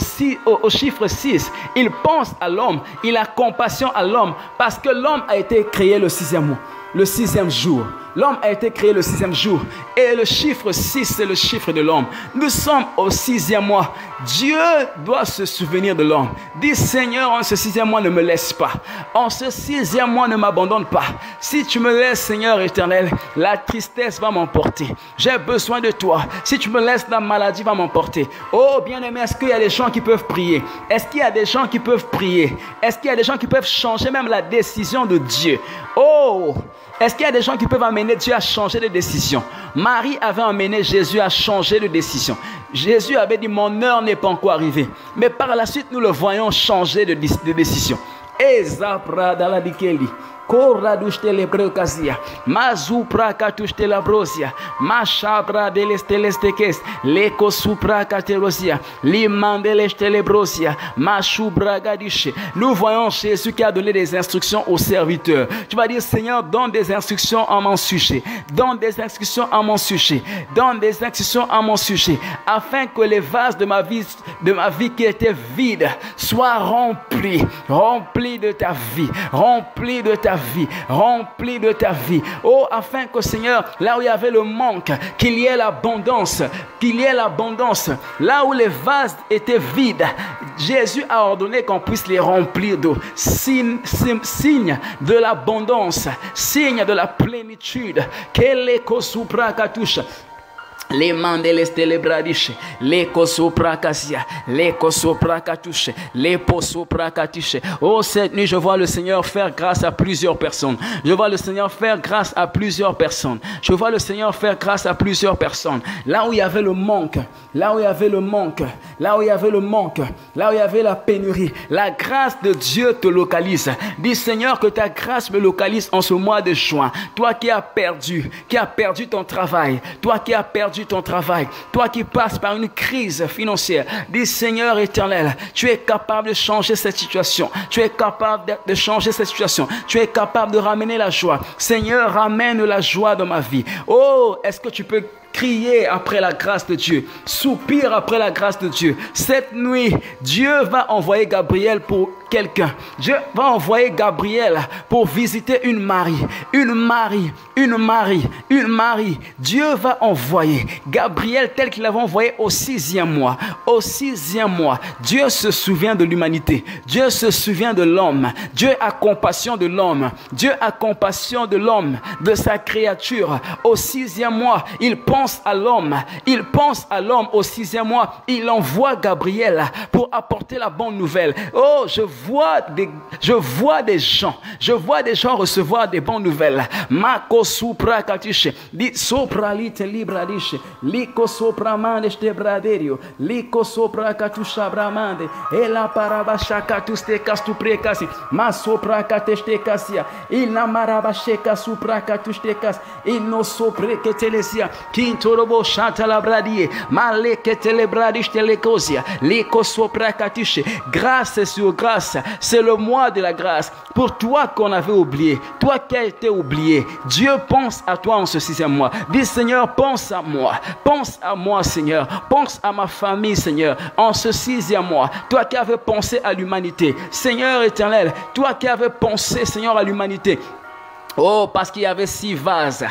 chiffre 6, il pense à l'homme. Il a compassion à l'homme. Parce que l'homme a été créé le 6e mois. Le 6e jour. L'homme a été créé le 6e jour. Et le chiffre 6, c'est le chiffre de l'homme. Nous sommes au 6e mois. Dieu doit se souvenir de l'homme. Dis, Seigneur, en ce 6e mois, ne me laisse pas. En ce 6e mois, ne m'abandonne pas. Si tu me laisses, Seigneur éternel, la tristesse va m'emporter. J'ai besoin de toi. Si tu me laisses, la maladie va m'emporter. Oh, bien-aimé, est-ce qu'il y a des gens qui peuvent prier? Est-ce qu'il y a des gens qui peuvent prier? Est-ce qu'il y a des gens qui peuvent changer même la décision de Dieu? Oh! Est-ce qu'il y a des gens qui peuvent amener Dieu à changer de décision? Marie avait amené Jésus à changer de décision. Jésus avait dit, mon heure n'est pas encore arrivée. Mais par la suite, nous le voyons changer de décision. Koradushte lebrokazia, mazupra katushte labrosia, machabra delestelestekes, leko supra katerosia, limandeleste lebrosia, machubra gadishe. Nous voyons Jésus qui a donné des instructions aux serviteurs. Tu vas dire, Seigneur, donne des instructions à mon sujet. Donne des instructions à mon sujet. Donne des instructions à mon sujet. Afin que les vases de ma vie qui étaient vides soient remplis. Remplis de ta vie. Remplis de ta vie, rempli de ta vie. Oh, afin que, Seigneur, là où il y avait le manque, qu'il y ait l'abondance, qu'il y ait l'abondance. Là où les vases étaient vides, Jésus a ordonné qu'on puisse les remplir d'eau. Signe de l'abondance, signe de la plénitude. Les mandeles telebradiche, les kosoprakasia, les kosoprakatushe, les posoprakatishe. Oh, cette nuit, je vois le Seigneur faire grâce à plusieurs personnes. Je vois le Seigneur faire grâce à plusieurs personnes. Je vois le Seigneur faire grâce à plusieurs personnes. Là où il y avait le manque, là où il y avait le manque, là où il y avait le manque, là où il y avait la pénurie, la grâce de Dieu te localise. Dis Seigneur que ta grâce me localise en ce mois de juin. Toi qui as perdu ton travail, toi qui as perdu ton travail, toi qui passes par une crise financière, dis Seigneur éternel, tu es capable de changer cette situation. Tu es capable de changer cette situation. Tu es capable de ramener la joie. Seigneur, ramène la joie dans ma vie. Oh, est-ce que tu peux crier après la grâce de Dieu, soupir après la grâce de Dieu? Cette nuit, Dieu va envoyer Gabriel pour quelqu'un. Dieu va envoyer Gabriel pour visiter une Marie. Dieu va envoyer Gabriel tel qu'il l'avait envoyé au 6e mois. Au 6e mois, Dieu se souvient de l'humanité. Dieu se souvient de l'homme. Dieu a compassion de l'homme. Dieu a compassion de l'homme, de sa créature. Au 6e mois, il pense à l'homme. Il pense à l'homme au 6e mois. Il envoie Gabriel pour apporter la bonne nouvelle. Oh, je vois des gens recevoir des bonnes nouvelles. Mako supra katishe, li sopra lite libradishe, liko sopra mande ste braderio, liko sopra katusha bramande, e la parabasha katuste kastu prekasi, ma sopra kateste kasia, il na marabashe kasupra katuste kas, il no sopre ketelesia, kintorobo chanta la bradie, male ketele bradish telekosia, liko sopra katushe. Grâce sur grâce, c'est le mois de la grâce. Pour toi qu'on avait oublié, toi qui as été oublié, Dieu pense à toi en ce 6e mois. Dis Seigneur, pense à moi Seigneur, pense à ma famille Seigneur, en ce 6e mois. Toi qui avais pensé à l'humanité, Seigneur éternel, toi qui avais pensé Seigneur à l'humanité. Oh, parce qu'il y avait 6 vases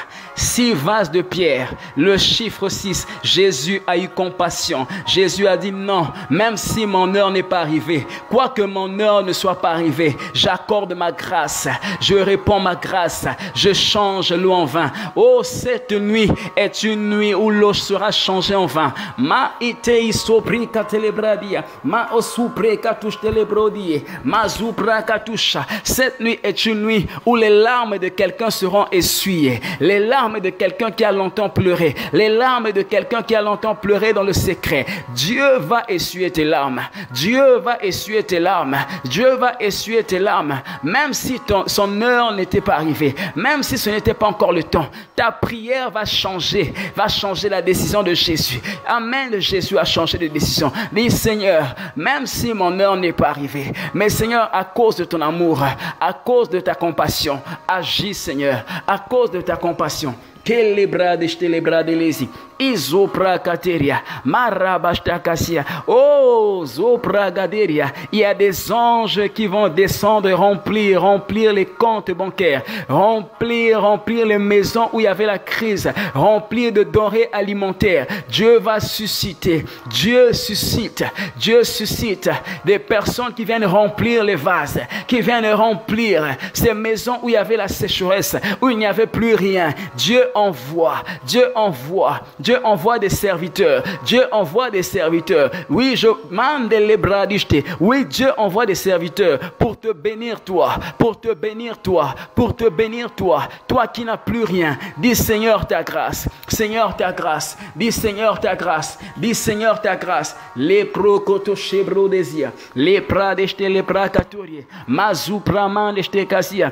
de pierre, le chiffre 6, Jésus a eu compassion. Jésus a dit non, même si mon heure n'est pas arrivée, quoique mon heure ne soit pas arrivée, j'accorde ma grâce, je réponds ma grâce, je change l'eau en vin. Oh, cette nuit est une nuit où l'eau sera changée en vin. Ma ite isopri katelebradia, ma osupre katush telebrodie, ma zupra katusha. Cette nuit est une nuit où les larmes de quelqu'un seront essuyées. Les larmes de quelqu'un qui a longtemps pleuré. Les larmes de quelqu'un qui a longtemps pleuré dans le secret. Dieu va essuyer tes larmes. Dieu va essuyer tes larmes. Dieu va essuyer tes larmes. Même si son heure n'était pas arrivée. Même si ce n'était pas encore le temps. Ta prière va changer. Va changer la décision de Jésus. Amen. Jésus a changé de décision. Dis Seigneur, même si mon heure n'est pas arrivée. Mais Seigneur, à cause de ton amour, à cause de ta compassion, agis Seigneur, à cause de ta compassion. Izopra kateria, marabashtakasia. Oh, zopra gaderia. Il y a des anges qui vont descendre, remplir les comptes bancaires, remplir les maisons où il y avait la crise, remplir de denrées alimentaires. Dieu va susciter, Dieu suscite des personnes qui viennent remplir les vases, qui viennent remplir ces maisons où il y avait la sécheresse, où il n'y avait plus rien. Dieu envoie des serviteurs. Dieu envoie des serviteurs. Oui, je mande les bras d'Ishté. Oui, Dieu envoie des serviteurs pour te bénir toi, pour te bénir toi, pour te bénir toi. Toi qui n'as plus rien, dis Seigneur ta grâce. Seigneur ta grâce. Dis Seigneur ta grâce. Dis Seigneur ta grâce. Les prokoto chebrodesia. Les pradeshte les prakatorie. Mazupraman deshte kasia.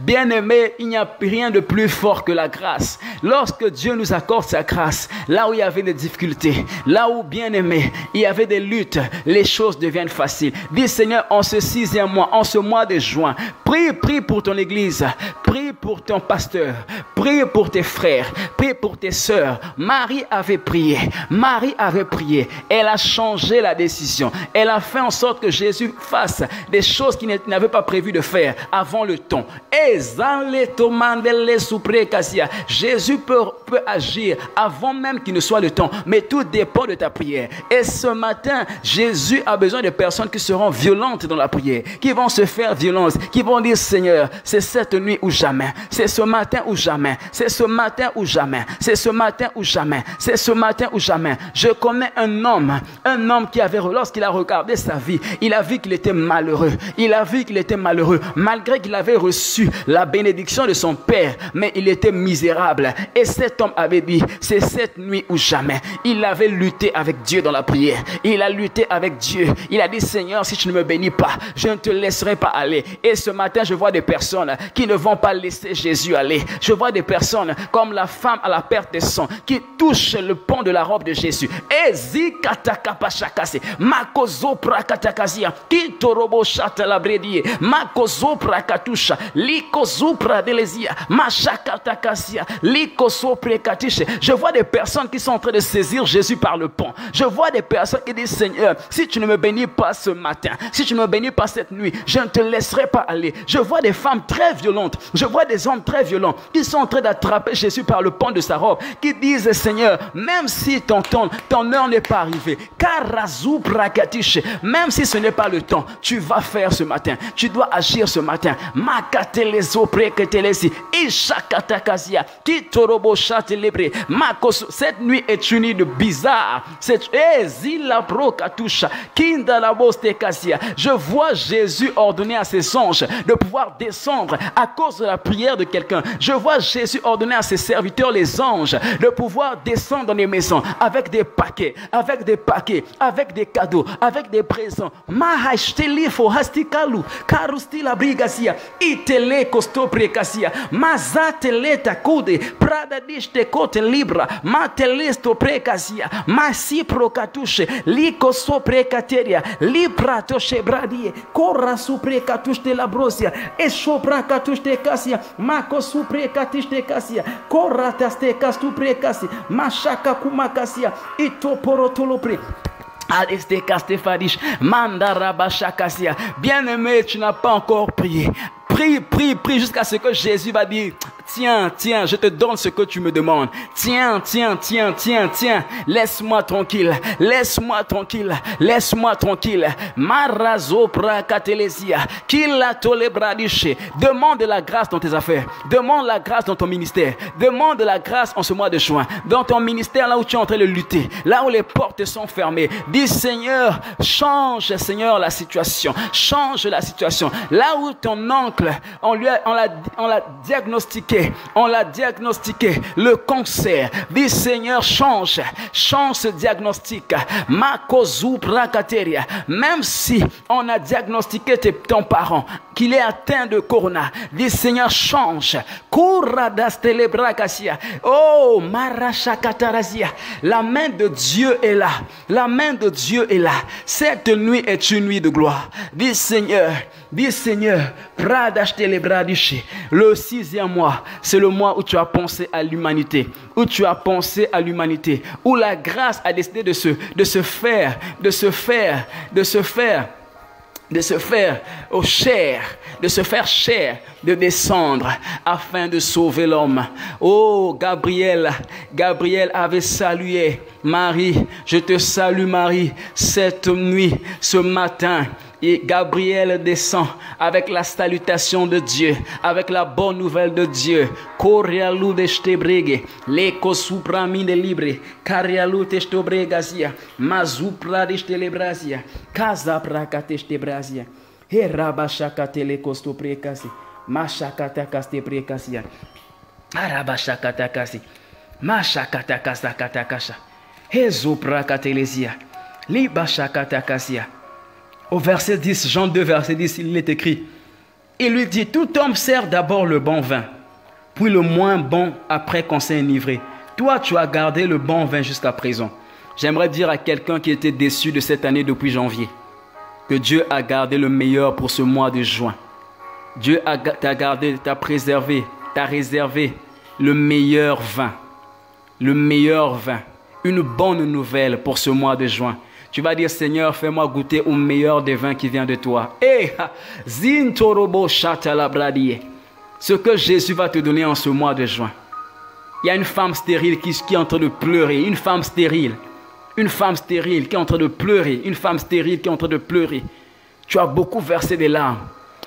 Bien-aimé, il n'y a rien de plus fort que la grâce. Lorsque Dieu nous accorde sa grâce, là où il y avait des difficultés, là où, bien-aimé, il y avait des luttes, les choses deviennent faciles. Dis Seigneur, en ce 6e mois, en ce mois de juin, prie pour ton église, prie pour ton pasteur, prie pour tes frères, prie pour tes sœurs. Marie avait prié, elle a changé la décision, elle a fait en sorte que Jésus fasse des choses qu'il n'avait pas prévu de faire avant le temps. Jésus peut agir avant même qu'il ne soit le temps, mais tout dépend de ta prière. Et ce matin, Jésus a besoin de personnes qui seront violentes dans la prière, qui vont se faire violence, qui vont dire Seigneur, c'est cette nuit ou jamais, c'est ce matin ou jamais, c'est ce matin ou jamais, c'est ce matin ou jamais, c'est ce matin ou jamais. Je connais un homme qui avait, lorsqu'il a regardé sa vie, il a vu qu'il était malheureux, malgré qu'il avait reçu la bénédiction de son père, mais il était misérable. Et cet homme avait dit, c'est cette nuit ou jamais. Il avait lutté avec Dieu dans la prière. Il a lutté avec Dieu. Il a dit, Seigneur, si tu ne me bénis pas, je ne te laisserai pas aller. Et ce matin, je vois des personnes qui ne vont pas laisser Jésus aller. Je vois des personnes comme la femme à la perte de sang qui touche le pont de la robe de Jésus. Et zikatakapashakase, makozo prakatakazia, kitorobo shatalabredie, makozo prakatusha, likozo pradelezia, mashakatakasia, likoso prekatishe. Je vois des personnes qui sont en train de saisir Jésus par le pont. Je vois des personnes qui disent, Seigneur, si tu ne me bénis pas ce matin, si tu ne me bénis pas cette nuit, je ne te laisserai pas aller. Je vois des femmes très violentes, je vois des hommes très violents qui sont en train d'attraper Jésus par le pont de sa robe, qui disent, Seigneur, même si ton heure n'est pas arrivée, même si ce n'est pas le temps, tu vas faire ce matin, tu dois agir ce matin. Cette nuit est une nuit de bizarre. Je vois Jésus ordonner à ses anges de pouvoir descendre à cause de la prière de quelqu'un. Je vois Jésus ordonner à ses serviteurs, les anges, de pouvoir descendre dans les maisons avec des paquets, avec des cadeaux, avec des présents. Bien-aimé, tu n'as pas encore prié. Prie jusqu'à ce que Jésus va dire, tiens, je te donne ce que tu me demandes. Tiens, laisse-moi tranquille. Marazo prakatelesia, kila tolebradiche. Demande la grâce dans tes affaires. Demande la grâce dans ton ministère. Demande la grâce en ce mois de juin. Dans ton ministère, là où tu es en train de lutter, là où les portes sont fermées. Dis, Seigneur, change, Seigneur, la situation. Change la situation. Là où ton oncle, on l'a diagnostiqué, le cancer. Dis, Seigneur, change ce diagnostic. Même si on a diagnostiqué ton parent qu'il est atteint de corona, dis, Seigneur, change. Oh, marachakatarazia. La main de Dieu est là. Cette nuit est une nuit de gloire. Dis, Seigneur, le 6e mois, c'est le mois où tu as pensé à l'humanité, où la grâce a décidé de se faire chair, de descendre afin de sauver l'homme. Oh, Gabriel avait salué Marie. Je te salue, Marie, cette nuit, ce matin. Et Gabriel descend avec la salutation de Dieu, avec la bonne nouvelle de Dieu. Korialu de shtebrege, leko supramine libre, karialu te shtobregazia, mazupra de shtelebrasia, kaza prakate shtebrasia, herabashakate le kosto prekasi, mashakata kaste prekasia, arabashakata kasi, mashakata kasa katakasha, hezupra katelesia, libashakata kasia. Au verset 10, Jean 2, verset 10, il est écrit, il lui dit, tout homme sert d'abord le bon vin, puis le moins bon après qu'on s'est enivré. Toi, tu as gardé le bon vin jusqu'à présent. J'aimerais dire à quelqu'un qui était déçu de cette année depuis janvier, que Dieu a gardé le meilleur pour ce mois de juin. Dieu t'a gardé, t'a préservé, t'a réservé le meilleur vin. Une bonne nouvelle pour ce mois de juin. Tu vas dire, Seigneur, fais-moi goûter au meilleur des vins qui vient de toi. Ce que Jésus va te donner en ce mois de juin. Il y a une femme stérile qui est en train de pleurer. Une femme stérile qui est en train de pleurer. Tu as beaucoup versé des larmes.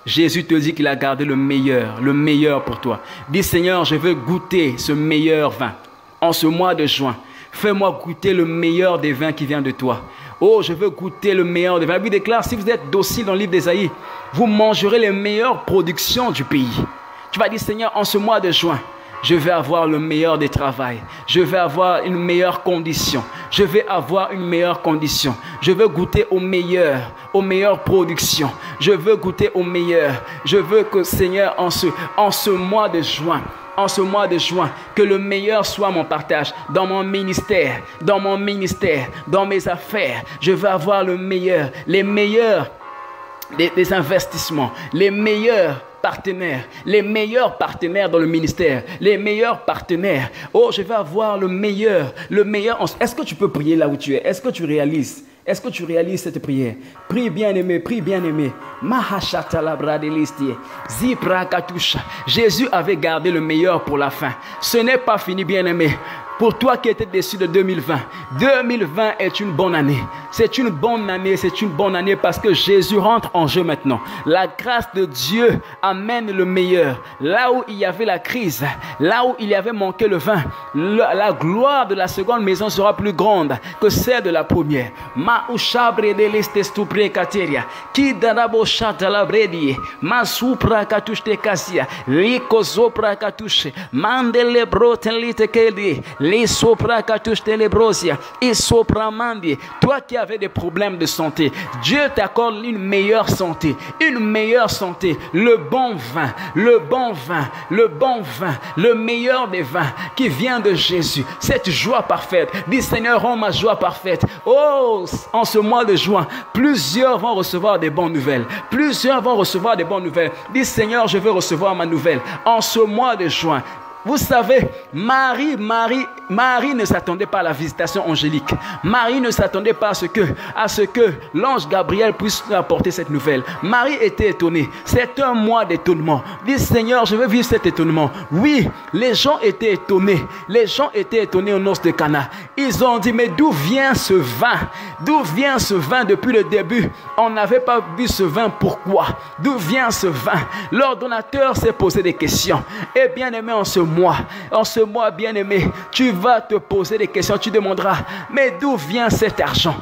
Jésus te dit qu'il a gardé le meilleur pour toi. Dis, Seigneur, je veux goûter ce meilleur vin en ce mois de juin. Fais-moi goûter le meilleur des vins qui vient de toi. Oh, je veux goûter le meilleur des vins. La Bible déclare, si vous êtes docile dans le livre d'Ésaïe, vous mangerez les meilleures productions du pays. Tu vas dire, Seigneur, en ce mois de juin, je vais avoir le meilleur des travails. Je vais avoir une meilleure condition. Je vais avoir une meilleure condition. Je veux goûter au meilleur, aux meilleures productions. Je veux goûter au meilleur. Je veux que, Seigneur, en ce mois de juin, que le meilleur soit mon partage dans mon ministère, dans mes affaires. Je veux avoir le meilleur, les meilleurs des investissements, les meilleurs partenaires dans le ministère, les meilleurs partenaires. Oh, je vais avoir le meilleur. Est-ce que tu peux prier là où tu es? Est-ce que tu réalises cette prière? Prie bien-aimé, prie bien-aimé. Jésus avait gardé le meilleur pour la fin. Ce n'est pas fini, bien-aimé. Pour toi qui étais déçu de 2020, 2020 est une bonne année. C'est une bonne année parce que Jésus rentre en jeu maintenant. La grâce de Dieu amène le meilleur. Là où il y avait la crise, là où il y avait manqué le vin, la gloire de la seconde maison sera plus grande que celle de la première. Ma ushabre de l'estestupre kateria, qui darabo chatalabredi, ma supra katushte kasia, liko zopra katuche, mandele brotelite kedi. Les sopra katush telebrosia et sopra mandi. Toi qui avais des problèmes de santé, Dieu t'accorde une meilleure santé, le bon vin, le meilleur des vins qui vient de Jésus. Cette joie parfaite. Dis Seigneur, rends ma joie parfaite. Oh, en ce mois de juin, plusieurs vont recevoir des bonnes nouvelles. Dis Seigneur, je veux recevoir ma nouvelle. En ce mois de juin. Vous savez, Marie ne s'attendait pas à la visitation angélique. Marie ne s'attendait pas à ce que l'ange Gabriel puisse lui apporter cette nouvelle. Marie était étonnée. C'est un mois d'étonnement. Dis Seigneur, je veux vivre cet étonnement. Oui, les gens étaient étonnés. Aux noces de Cana. Ils ont dit, mais d'où vient ce vin? Depuis le début? On n'avait pas bu ce vin. Pourquoi? D'où vient ce vin? L'ordonnateur s'est posé des questions. Et bien aimé, en ce mois, bien-aimé, tu vas te poser des questions, tu demanderas, mais d'où vient cet argent?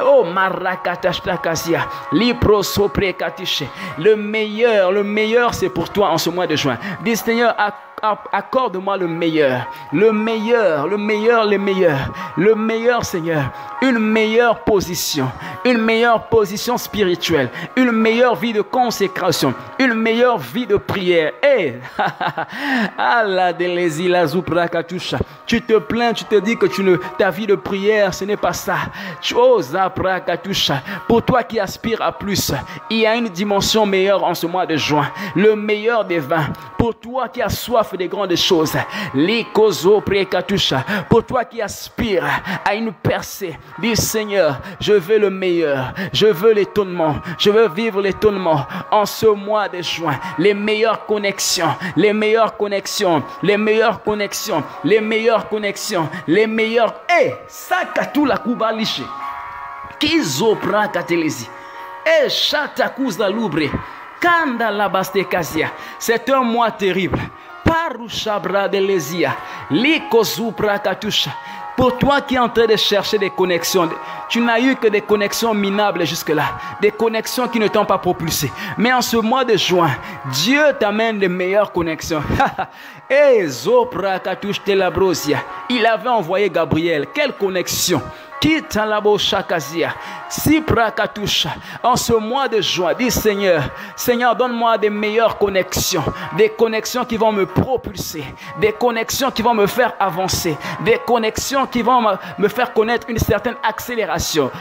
Oh, marakatashtakazia, liprosoprekatiche. Le meilleur, c'est pour toi en ce mois de juin. Dis Seigneur, accorde-moi le meilleur, Seigneur, une meilleure position spirituelle, une meilleure vie de consécration, une meilleure vie de prière. Et tu te plains, tu te dis que ta vie de prière, ce n'est pas ça. Pour toi qui aspires à plus, il y a une dimension meilleure en ce mois de juin, le meilleur des vins. Pour toi qui as soif des grandes choses, pour toi qui aspires à une percée, dis Seigneur, je veux le meilleur, je veux l'étonnement, je veux vivre l'étonnement en ce mois de juin. Les meilleures connexions, et sakatu la kubalishe kizopra katelezi et chatakuza lubre kanda la bastekazia. C'est un mois terrible. Parushabra de lesia likozupra katusha. Pour toi qui es en train de chercher des connexions, tu n'as eu que des connexions minables jusque-là, des connexions qui ne t'ont pas propulsé. Mais en ce mois de juin, Dieu t'amène de meilleures connexions. Il avait envoyé Gabriel. Quelle connexion! En ce mois de juin, dis Seigneur, donne-moi des meilleures connexions, des connexions qui vont me propulser, des connexions qui vont me faire avancer, des connexions qui vont me faire connaître une certaine accélération.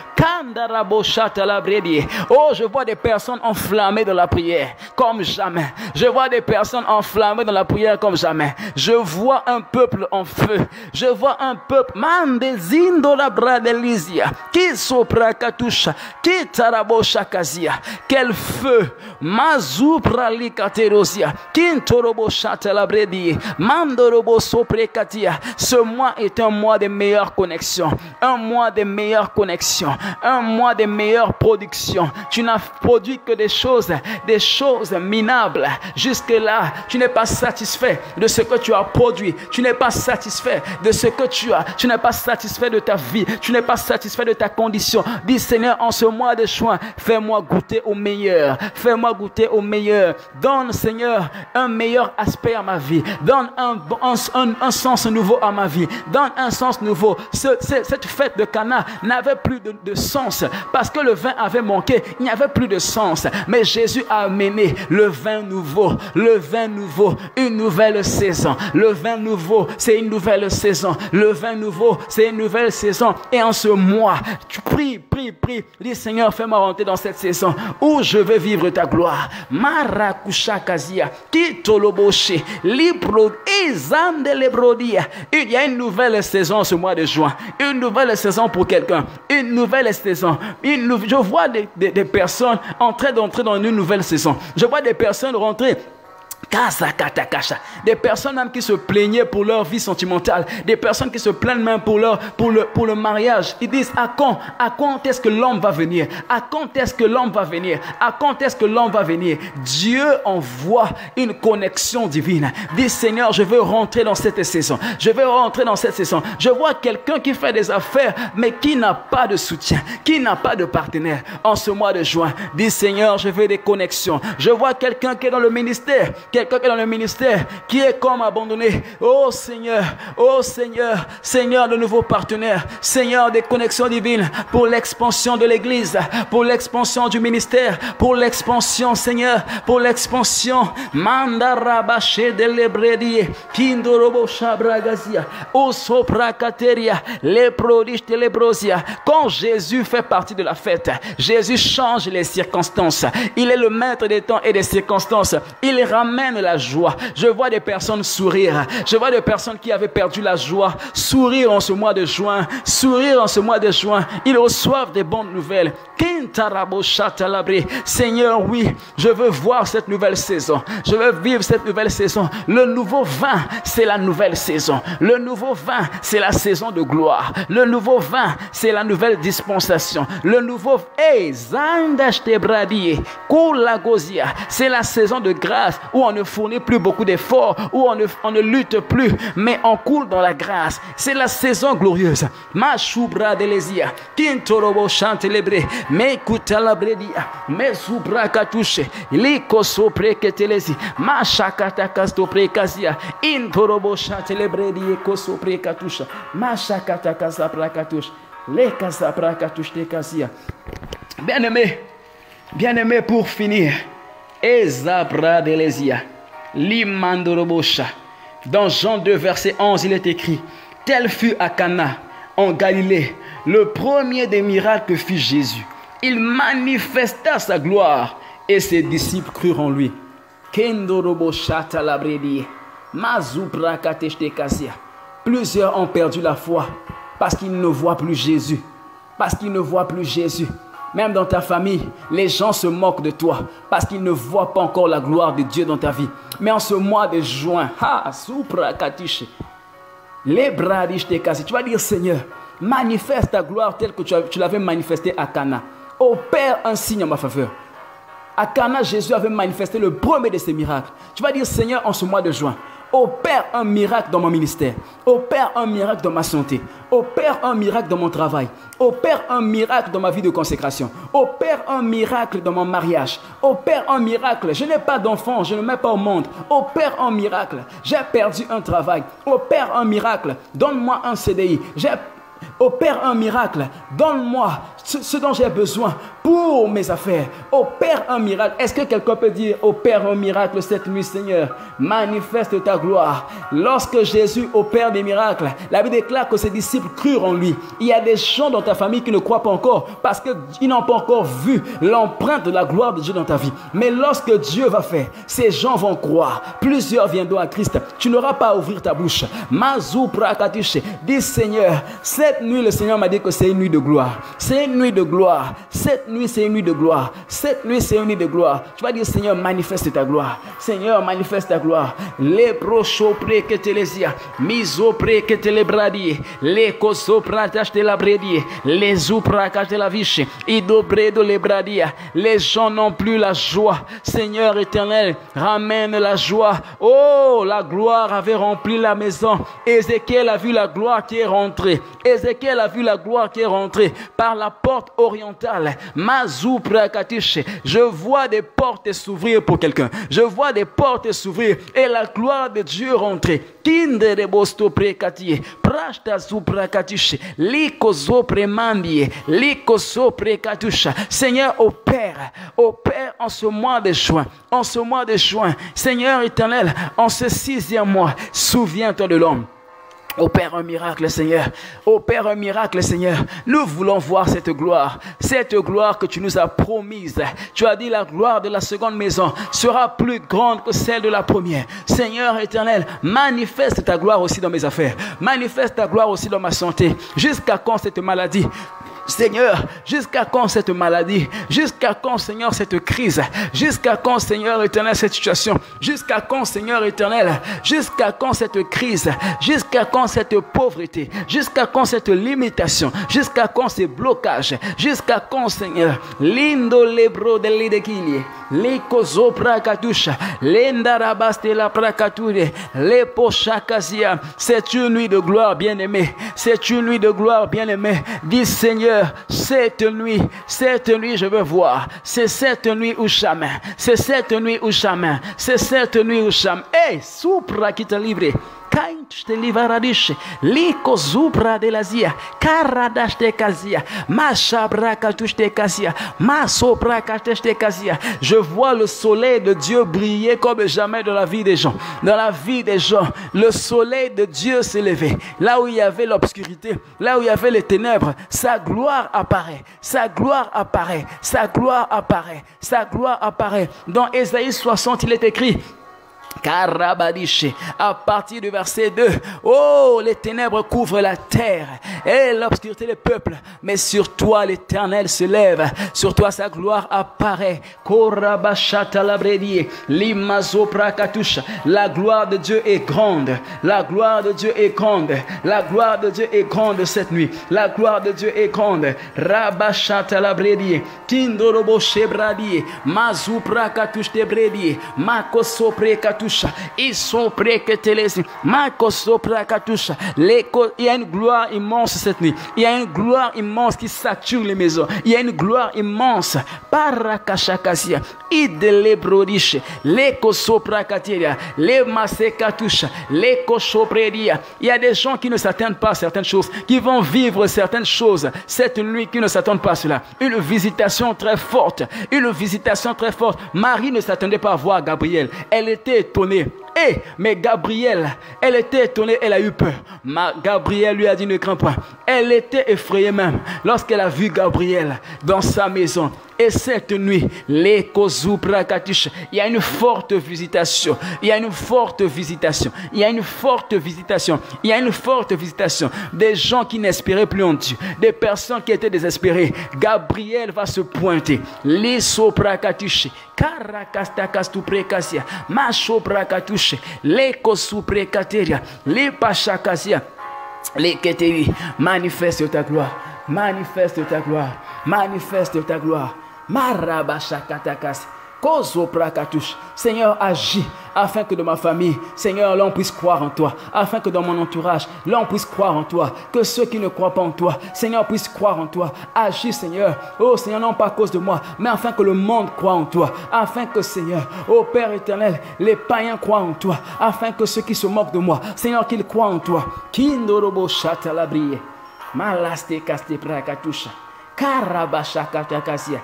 Oh, je vois des personnes enflammées dans la prière comme jamais. Je vois des personnes enflammées dans la prière comme jamais. Je vois un peuple en feu. Je vois un peuple mandezindo la bradelisia qui sopra katusha qui tarabosha kazia. Quel feu! Mazupra likaterosia qui torobosha talabredi mandorobo soprekatia. Ce mois est un mois de meilleures connexions, un mois de meilleures connexions, un mois de meilleures productions. Tu n'as produit que des choses minables. Jusque-là, tu n'es pas satisfait de ce que tu as produit. Tu n'es pas satisfait de ce que tu as. Tu n'es pas satisfait de ta vie. Tu tu n'es pas satisfait de ta condition, dis Seigneur, en ce mois de juin, fais-moi goûter au meilleur. Fais-moi goûter au meilleur. Donne, Seigneur, un meilleur aspect à ma vie. Donne un sens nouveau à ma vie. Donne un sens nouveau. Cette fête de Cana n'avait plus de sens parce que le vin avait manqué. Il n'y avait plus de sens. Mais Jésus a amené le vin nouveau. Le vin nouveau. Une nouvelle saison. Le vin nouveau, c'est une nouvelle saison. Le vin nouveau, c'est une nouvelle saison. Et en ce mois, tu pries. Dis Seigneur, fais-moi rentrer dans cette saison où je veux vivre ta gloire. Marakusha Kazia, Kitoloboshe, Libro, Ezande Lebrodia. Il y a une nouvelle saison ce mois de juin. Une nouvelle saison pour quelqu'un. Une nouvelle saison. Je vois des personnes d'entrer dans une nouvelle saison. Je vois des personnes rentrer. Des personnes même qui se plaignaient pour leur vie sentimentale, des personnes qui se plaignent même pour le mariage. Ils disent à quand est-ce que l'homme va venir? À quand est-ce que l'homme va venir? À quand est-ce que l'homme va venir? Dieu envoie une connexion divine. Dis Seigneur, je veux rentrer dans cette saison. Je veux rentrer dans cette saison. Je vois quelqu'un qui fait des affaires mais qui n'a pas de soutien, qui n'a pas de partenaire en ce mois de juin. Dis Seigneur, je veux des connexions. Je vois quelqu'un qui est dans le ministère. Quelqu'un qui est dans le ministère, qui est comme abandonné. Oh Seigneur, Seigneur de nouveaux partenaires, Seigneur des connexions divines pour l'expansion de l'église, pour l'expansion du ministère, pour l'expansion, Seigneur, pour l'expansion. Mandarabache de l'Ebredi, Kindorobo Shabragazia, Osoprakateria, les prodiges de l'Ebrosia. Quand Jésus fait partie de la fête, Jésus change les circonstances. Il est le maître des temps et des circonstances. Il ramène la joie. Je vois des personnes sourire. Je vois des personnes qui avaient perdu la joie sourire en ce mois de juin. Sourire en ce mois de juin. Ils reçoivent des bonnes nouvelles. Seigneur, oui, je veux voir cette nouvelle saison. Je veux vivre cette nouvelle saison. Le nouveau vin, c'est la nouvelle saison. Le nouveau vin, c'est la saison de gloire. Le nouveau vin, c'est la nouvelle dispensation. Le nouveau c'est la saison de grâce où on ne fournit plus beaucoup d'efforts, où on ne lutte plus, mais on coule dans la grâce. C'est la saison glorieuse. Ma choubra de lesia, Tintorobo chante lebré, me kuta la bredia, me subra katouche, liko sopre ketelesi, ma chakata kasto prekasia, intorobo chante lebré di koso prekatouche, ma chakata kasa prakatouche, le kasa prakatouche de kasia. Bien-aimé, pour finir, Ezabra de lesia. Dans Jean 2, verset 11, il est écrit: tel fut à Cana, en Galilée, le premier des miracles que fit Jésus. Il manifesta sa gloire et ses disciples crurent en lui. Plusieurs ont perdu la foi parce qu'ils ne voient plus Jésus. Parce qu'ils ne voient plus Jésus. Même dans ta famille, les gens se moquent de toi parce qu'ils ne voient pas encore la gloire de Dieu dans ta vie. Mais en ce mois de juin, tu vas dire Seigneur, manifeste ta gloire telle que tu l'avais manifestée à Cana. Opère un signe en ma faveur. À Cana, Jésus avait manifesté le premier de ses miracles. Tu vas dire Seigneur, en ce mois de juin, opère un miracle dans mon ministère. Opère un miracle dans ma santé. Opère un miracle dans mon travail. Opère un miracle dans ma vie de consécration. Opère un miracle dans mon mariage. Opère un miracle. Je n'ai pas d'enfant, je ne mets pas au monde. Opère un miracle. J'ai perdu un travail. Opère un miracle. Donne-moi un CDI. Opère un miracle. Donne-moi ce dont j'ai besoin pour mes affaires. Opère un miracle. Est-ce que quelqu'un peut dire opère un miracle cette nuit, Seigneur? Manifeste ta gloire. Lorsque Jésus opère des miracles, la Bible déclare que ses disciples crurent en lui. Il y a des gens dans ta famille qui ne croient pas encore parce qu'ils n'ont pas encore vu l'empreinte de la gloire de Dieu dans ta vie. Mais lorsque Dieu va faire, ces gens vont croire. Plusieurs viendront à Christ. Tu n'auras pas à ouvrir ta bouche. Dis Seigneur, cette nuit le Seigneur m'a dit que c'est une nuit de gloire. C'est une nuit de gloire. Cette nuit, c'est une nuit de gloire. Cette nuit, c'est une nuit de gloire. Tu vas dire, Seigneur, manifeste ta gloire. Seigneur, manifeste ta gloire. Les prochopre que te les a, misopre que te les bradie, les cosopra te la bradie, les oupra que te la viche, idobre de les bradia. Les gens n'ont plus la joie. Seigneur éternel, ramène la joie. Oh, la gloire avait rempli la maison. Ézéchiel a vu la gloire qui est rentrée. Ézéchiel a vu la gloire qui est rentrée par la porte orientale. Mazoupra katiche. Je vois des portes s'ouvrir pour quelqu'un. Je vois des portes s'ouvrir et la gloire de Dieu rentrer. Kinde de bosto prekatie, prashta suprakatiche, liko zopremandie, liko soprekatusha. Seigneur, opère en ce mois de juin, en ce mois de juin. Seigneur éternel, en ce 6e mois, souviens-toi de l'homme. Opère un miracle, Seigneur. Opère un miracle, Seigneur. Nous voulons voir cette gloire que tu nous as promise. Tu as dit la gloire de la seconde maison sera plus grande que celle de la première. Seigneur éternel, manifeste ta gloire aussi dans mes affaires. Manifeste ta gloire aussi dans ma santé. Jusqu'à quand cette maladie? Seigneur, jusqu'à quand cette maladie? Jusqu'à quand, Seigneur, cette crise? Jusqu'à quand, Seigneur éternel, cette situation? Jusqu'à quand, Seigneur éternel? Jusqu'à quand cette crise? Jusqu'à quand cette pauvreté? Jusqu'à quand cette limitation? Jusqu'à quand ces blocages? Jusqu'à quand, Seigneur? Lindo lebro de l'idekili, l'ikozo prakatusha, l'endarabaste la prakature, l'epochakazia. C'est une nuit de gloire, bien-aimé. C'est une nuit de gloire, bien-aimé. Dis, Seigneur, cette nuit, je veux voir. C'est cette nuit ou jamais. C'est cette nuit ou jamais. C'est cette nuit ou jamais. Hey, supra qui te livre. Kain te livaradish, liko zupra de lazia, karadash te kazia, ma chabra katush te kazia, ma sopra katush te kazia. Je vois le soleil de Dieu briller comme jamais dans la vie des gens. Dans la vie des gens, le soleil de Dieu s'est levé. Là où il y avait l'obscurité, là où il y avait les ténèbres, sa gloire apparaît. Sa gloire apparaît. Sa gloire apparaît. Sa gloire apparaît. Dans Ésaïe 60, il est écrit, Karabadiche, à partir du verset 2, oh, les ténèbres couvrent la terre et l'obscurité des peuples, mais sur toi l'Éternel se lève, sur toi sa gloire apparaît. Korabashata labredie, limazo prakatusha. La gloire de Dieu est grande, la gloire de Dieu est grande, la gloire de Dieu est grande cette nuit, la gloire de Dieu est grande. Rabashata labredie, kindorobo shebradie, mazu prakatush te bredie, makoso prekatusha. Ils sont prêts que te les il y a une gloire immense cette nuit. Il y a une gloire immense qui sature les maisons. Il y a une gloire immense. Parakashakasia, idele brodiche, les kosoprakatia, les masekatusha, les koshopredia. Il y a des gens qui ne s'attendent pas à certaines choses, qui vont vivre certaines choses cette nuit, qui ne s'attendent pas à cela. Une visitation très forte. Une visitation très forte. Marie ne s'attendait pas à voir Gabriel. Elle était étonnée. Mais Gabriel, elle était étonnée, elle a eu peur. Gabriel lui a dit ne crains pas. Elle était effrayée même lorsqu'elle a vu Gabriel dans sa maison. Et cette nuit, il y a une forte visitation. Il y a une forte visitation. Il y a une forte visitation. Il y a une forte visitation. Des gens qui n'espéraient plus en Dieu. Des personnes qui étaient désespérées. Gabriel va se pointer. Les soprakatuche. Karakastakas prekasia. Macho prakatuche. Les kosuprekateria. Les pachakasia. Les keteri. Manifeste ta gloire. Manifeste ta gloire. Manifeste ta gloire. Marabashakatakas, Kozoprakatush. Seigneur, agis afin que dans ma famille, Seigneur, l'on puisse croire en toi. Afin que dans mon entourage, l'on puisse croire en toi. Que ceux qui ne croient pas en toi, Seigneur, puissent croire en toi. Agis, Seigneur. Oh, Seigneur, non pas à cause de moi, mais afin que le monde croie en toi. Afin que, Seigneur, oh Père éternel, les païens croient en toi. Afin que ceux qui se moquent de moi, Seigneur, qu'ils croient en toi. Kindorobo shatalabrie. Malaste kaste prakatusha. Karabashakatakasia.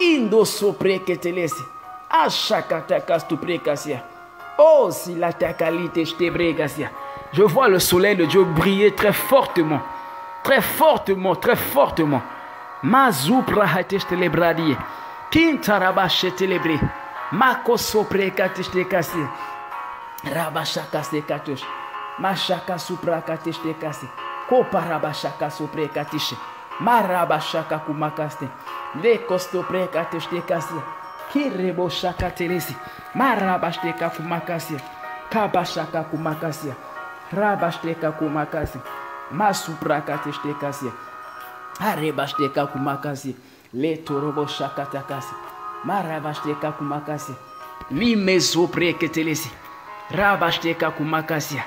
Indo sopre que te laisse. Achakatakas tu prekasia. Oh, si la takalite te bregasia. Je vois le soleil de Dieu briller très fortement. Très fortement, très fortement. Mazu prahatesh te lebradie. Kintarabashe te lebre. Mako sopre katesh te kasi. Rabashakas te katush. Mashaka supra katesh te kasi. Koparabashaka sopre katish. Marabashaka kumakaste. Le kosto prekateshte kasia. Kirebo shaka teresi. Marabashteka kumakasia. Kabashaka kumakasia. Rabashteka kumakasia. Masuprakateshte kasia. Arebashteka kumakasia. Le torobo shaka takasi. Marabashteka kumakasia. Limezo preketelesi. Rabashteka kumakasia.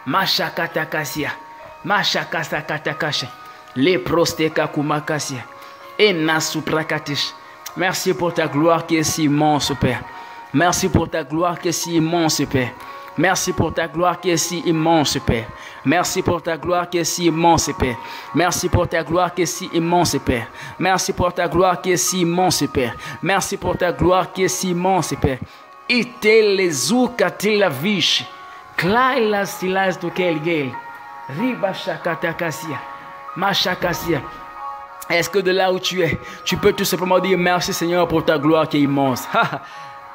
Mashakatakasia. Mashakasakatakasha. Les prosteka kumakasia. Et nasuprakatesh. Merci pour ta gloire qui est si immense, Père. Merci pour ta gloire qui est si immense, Père. Merci pour ta gloire qui est si immense, Père. Merci pour ta gloire qui est si immense, Père. Merci pour ta gloire qui est si immense, Père. Merci pour ta gloire qui est si immense, Père. Merci pour ta gloire qui est si immense, Père. Ite lezu katila vish. Klai la silas to kelgel. Riba shakatakasia. Machakasia. Est-ce que de là où tu es, tu peux tout simplement dire merci Seigneur pour ta gloire qui est immense.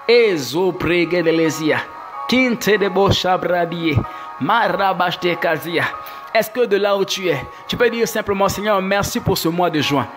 Ezo prege de lesia. Kinte de bo shabrabie. Marabashte kazia. Est-ce que de là où tu es, tu peux dire simplement Seigneur merci pour ce mois de juin.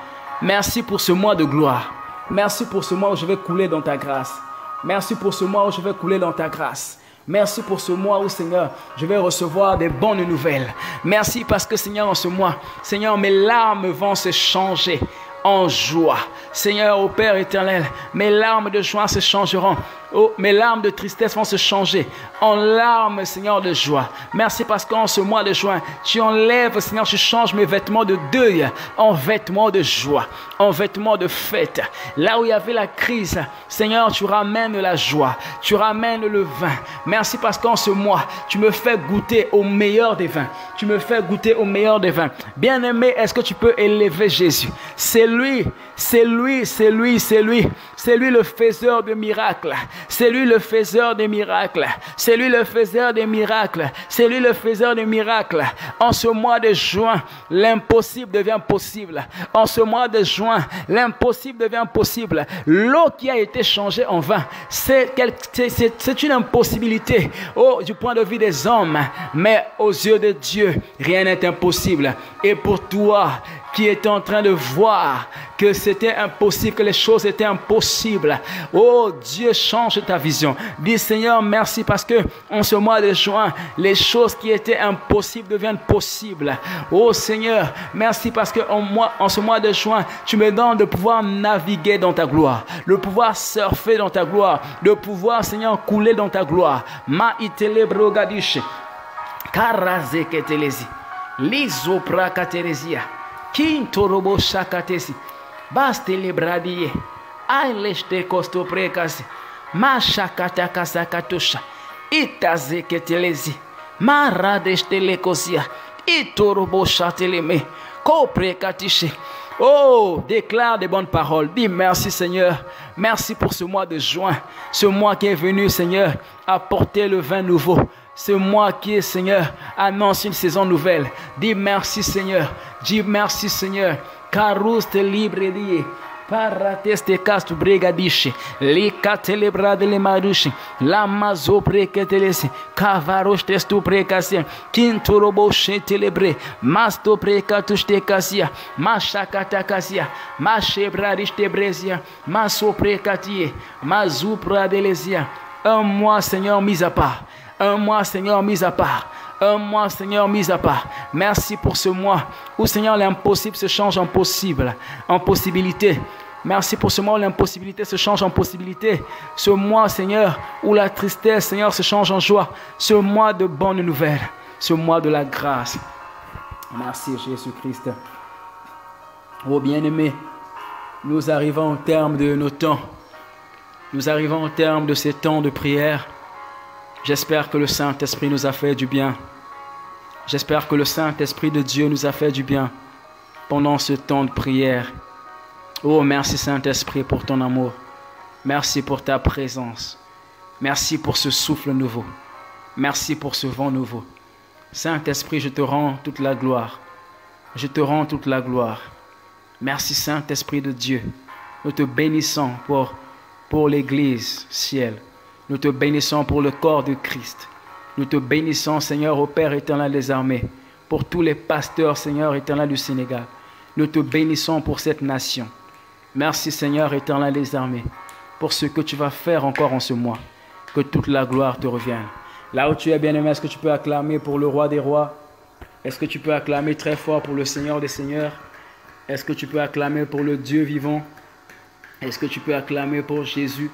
Merci pour ce mois de gloire. Merci pour ce mois où je vais couler dans ta grâce. Merci pour ce mois où je vais couler dans ta grâce. Merci pour ce mois où, Seigneur, je vais recevoir des bonnes nouvelles. Merci parce que, Seigneur, en ce mois, Seigneur, mes larmes vont se changer en joie. Seigneur, ô Père éternel, mes larmes de joie se changeront. Oh, mes larmes de tristesse vont se changer en larmes, Seigneur, de joie. Merci parce qu'en ce mois de juin, tu enlèves, Seigneur, tu changes mes vêtements de deuil en vêtements de joie, en vêtements de fête. Là où il y avait la crise, Seigneur, tu ramènes la joie, tu ramènes le vin. Merci parce qu'en ce mois, tu me fais goûter au meilleur des vins. Tu me fais goûter au meilleur des vins. Bien-aimé, est-ce que tu peux élever Jésus? C'est lui, c'est lui, c'est lui, c'est lui. C'est lui le faiseur de miracles. C'est lui le faiseur des miracles. C'est lui le faiseur des miracles. C'est lui le faiseur des miracles. En ce mois de juin, l'impossible devient possible. En ce mois de juin, l'impossible devient possible. L'eau qui a été changée en vin, c'est une impossibilité du point de vue des hommes. Mais aux yeux de Dieu, rien n'est impossible. Et pour toi, qui est en train de voir que c'était impossible, que les choses étaient impossibles. Oh Dieu, change ta vision. Dis Seigneur, merci parce que en ce mois de juin, les choses qui étaient impossibles deviennent possibles. Oh Seigneur, merci parce que en ce mois de juin, tu me donnes de pouvoir naviguer dans ta gloire, de pouvoir surfer dans ta gloire, de pouvoir, Seigneur, couler dans ta gloire. Ma itele brogadish, karaze ketelezi, lizopra kateresia. Quinto robo shakatesi, baste lebradie, aileste costo precasi, ma shakataka sakatosha, itaze ketelezi, maradeste lekosia, ito robo chateleme, ko precatiche. Oh, déclare des bonnes paroles. Dis merci Seigneur. Merci pour ce mois de juin. Ce mois qui est venu, Seigneur, apporter le vin nouveau. Ce mois qui est, Seigneur, annonce une saison nouvelle. Dis merci Seigneur. Dis merci Seigneur. Carus te libre die. Parateste castu bregadiche. Li catelebra de le maruche. La mazo preketelese. Cavaros testu precasia. Quinto robo chetelebre. Masto precatus te casia. Machacata casia. Machebrariste bresia. Maso precatie. Mazupra delesia. Un mois, Seigneur, mis à part. Un mois, Seigneur, mis à part. Un mois, Seigneur, mis à part. Merci pour ce mois où, Seigneur, l'impossible se change en possible, en possibilité. Merci pour ce mois où l'impossibilité se change en possibilité. Ce mois, Seigneur, où la tristesse, Seigneur, se change en joie. Ce mois de bonnes nouvelles. Ce mois de la grâce. Merci, Jésus-Christ. Oh, bien-aimés, nous arrivons au terme de nos temps. Nous arrivons au terme de ces temps de prière. J'espère que le Saint-Esprit nous a fait du bien. J'espère que le Saint-Esprit de Dieu nous a fait du bien pendant ce temps de prière. Oh, merci Saint-Esprit pour ton amour. Merci pour ta présence. Merci pour ce souffle nouveau. Merci pour ce vent nouveau. Saint-Esprit, je te rends toute la gloire. Je te rends toute la gloire. Merci Saint-Esprit de Dieu. Nous te bénissons pour l'Église, ciel. Nous te bénissons pour le corps de Christ. Nous te bénissons, Seigneur, au Père éternel des armées, pour tous les pasteurs, Seigneur éternel du Sénégal. Nous te bénissons pour cette nation. Merci Seigneur éternel des armées pour ce que tu vas faire encore en ce mois. Que toute la gloire te revienne. Là où tu es bien-aimé, est-ce que tu peux acclamer pour le roi des rois? Est-ce que tu peux acclamer très fort pour le Seigneur des seigneurs? Est-ce que tu peux acclamer pour le Dieu vivant? Est-ce que tu peux acclamer pour Jésus?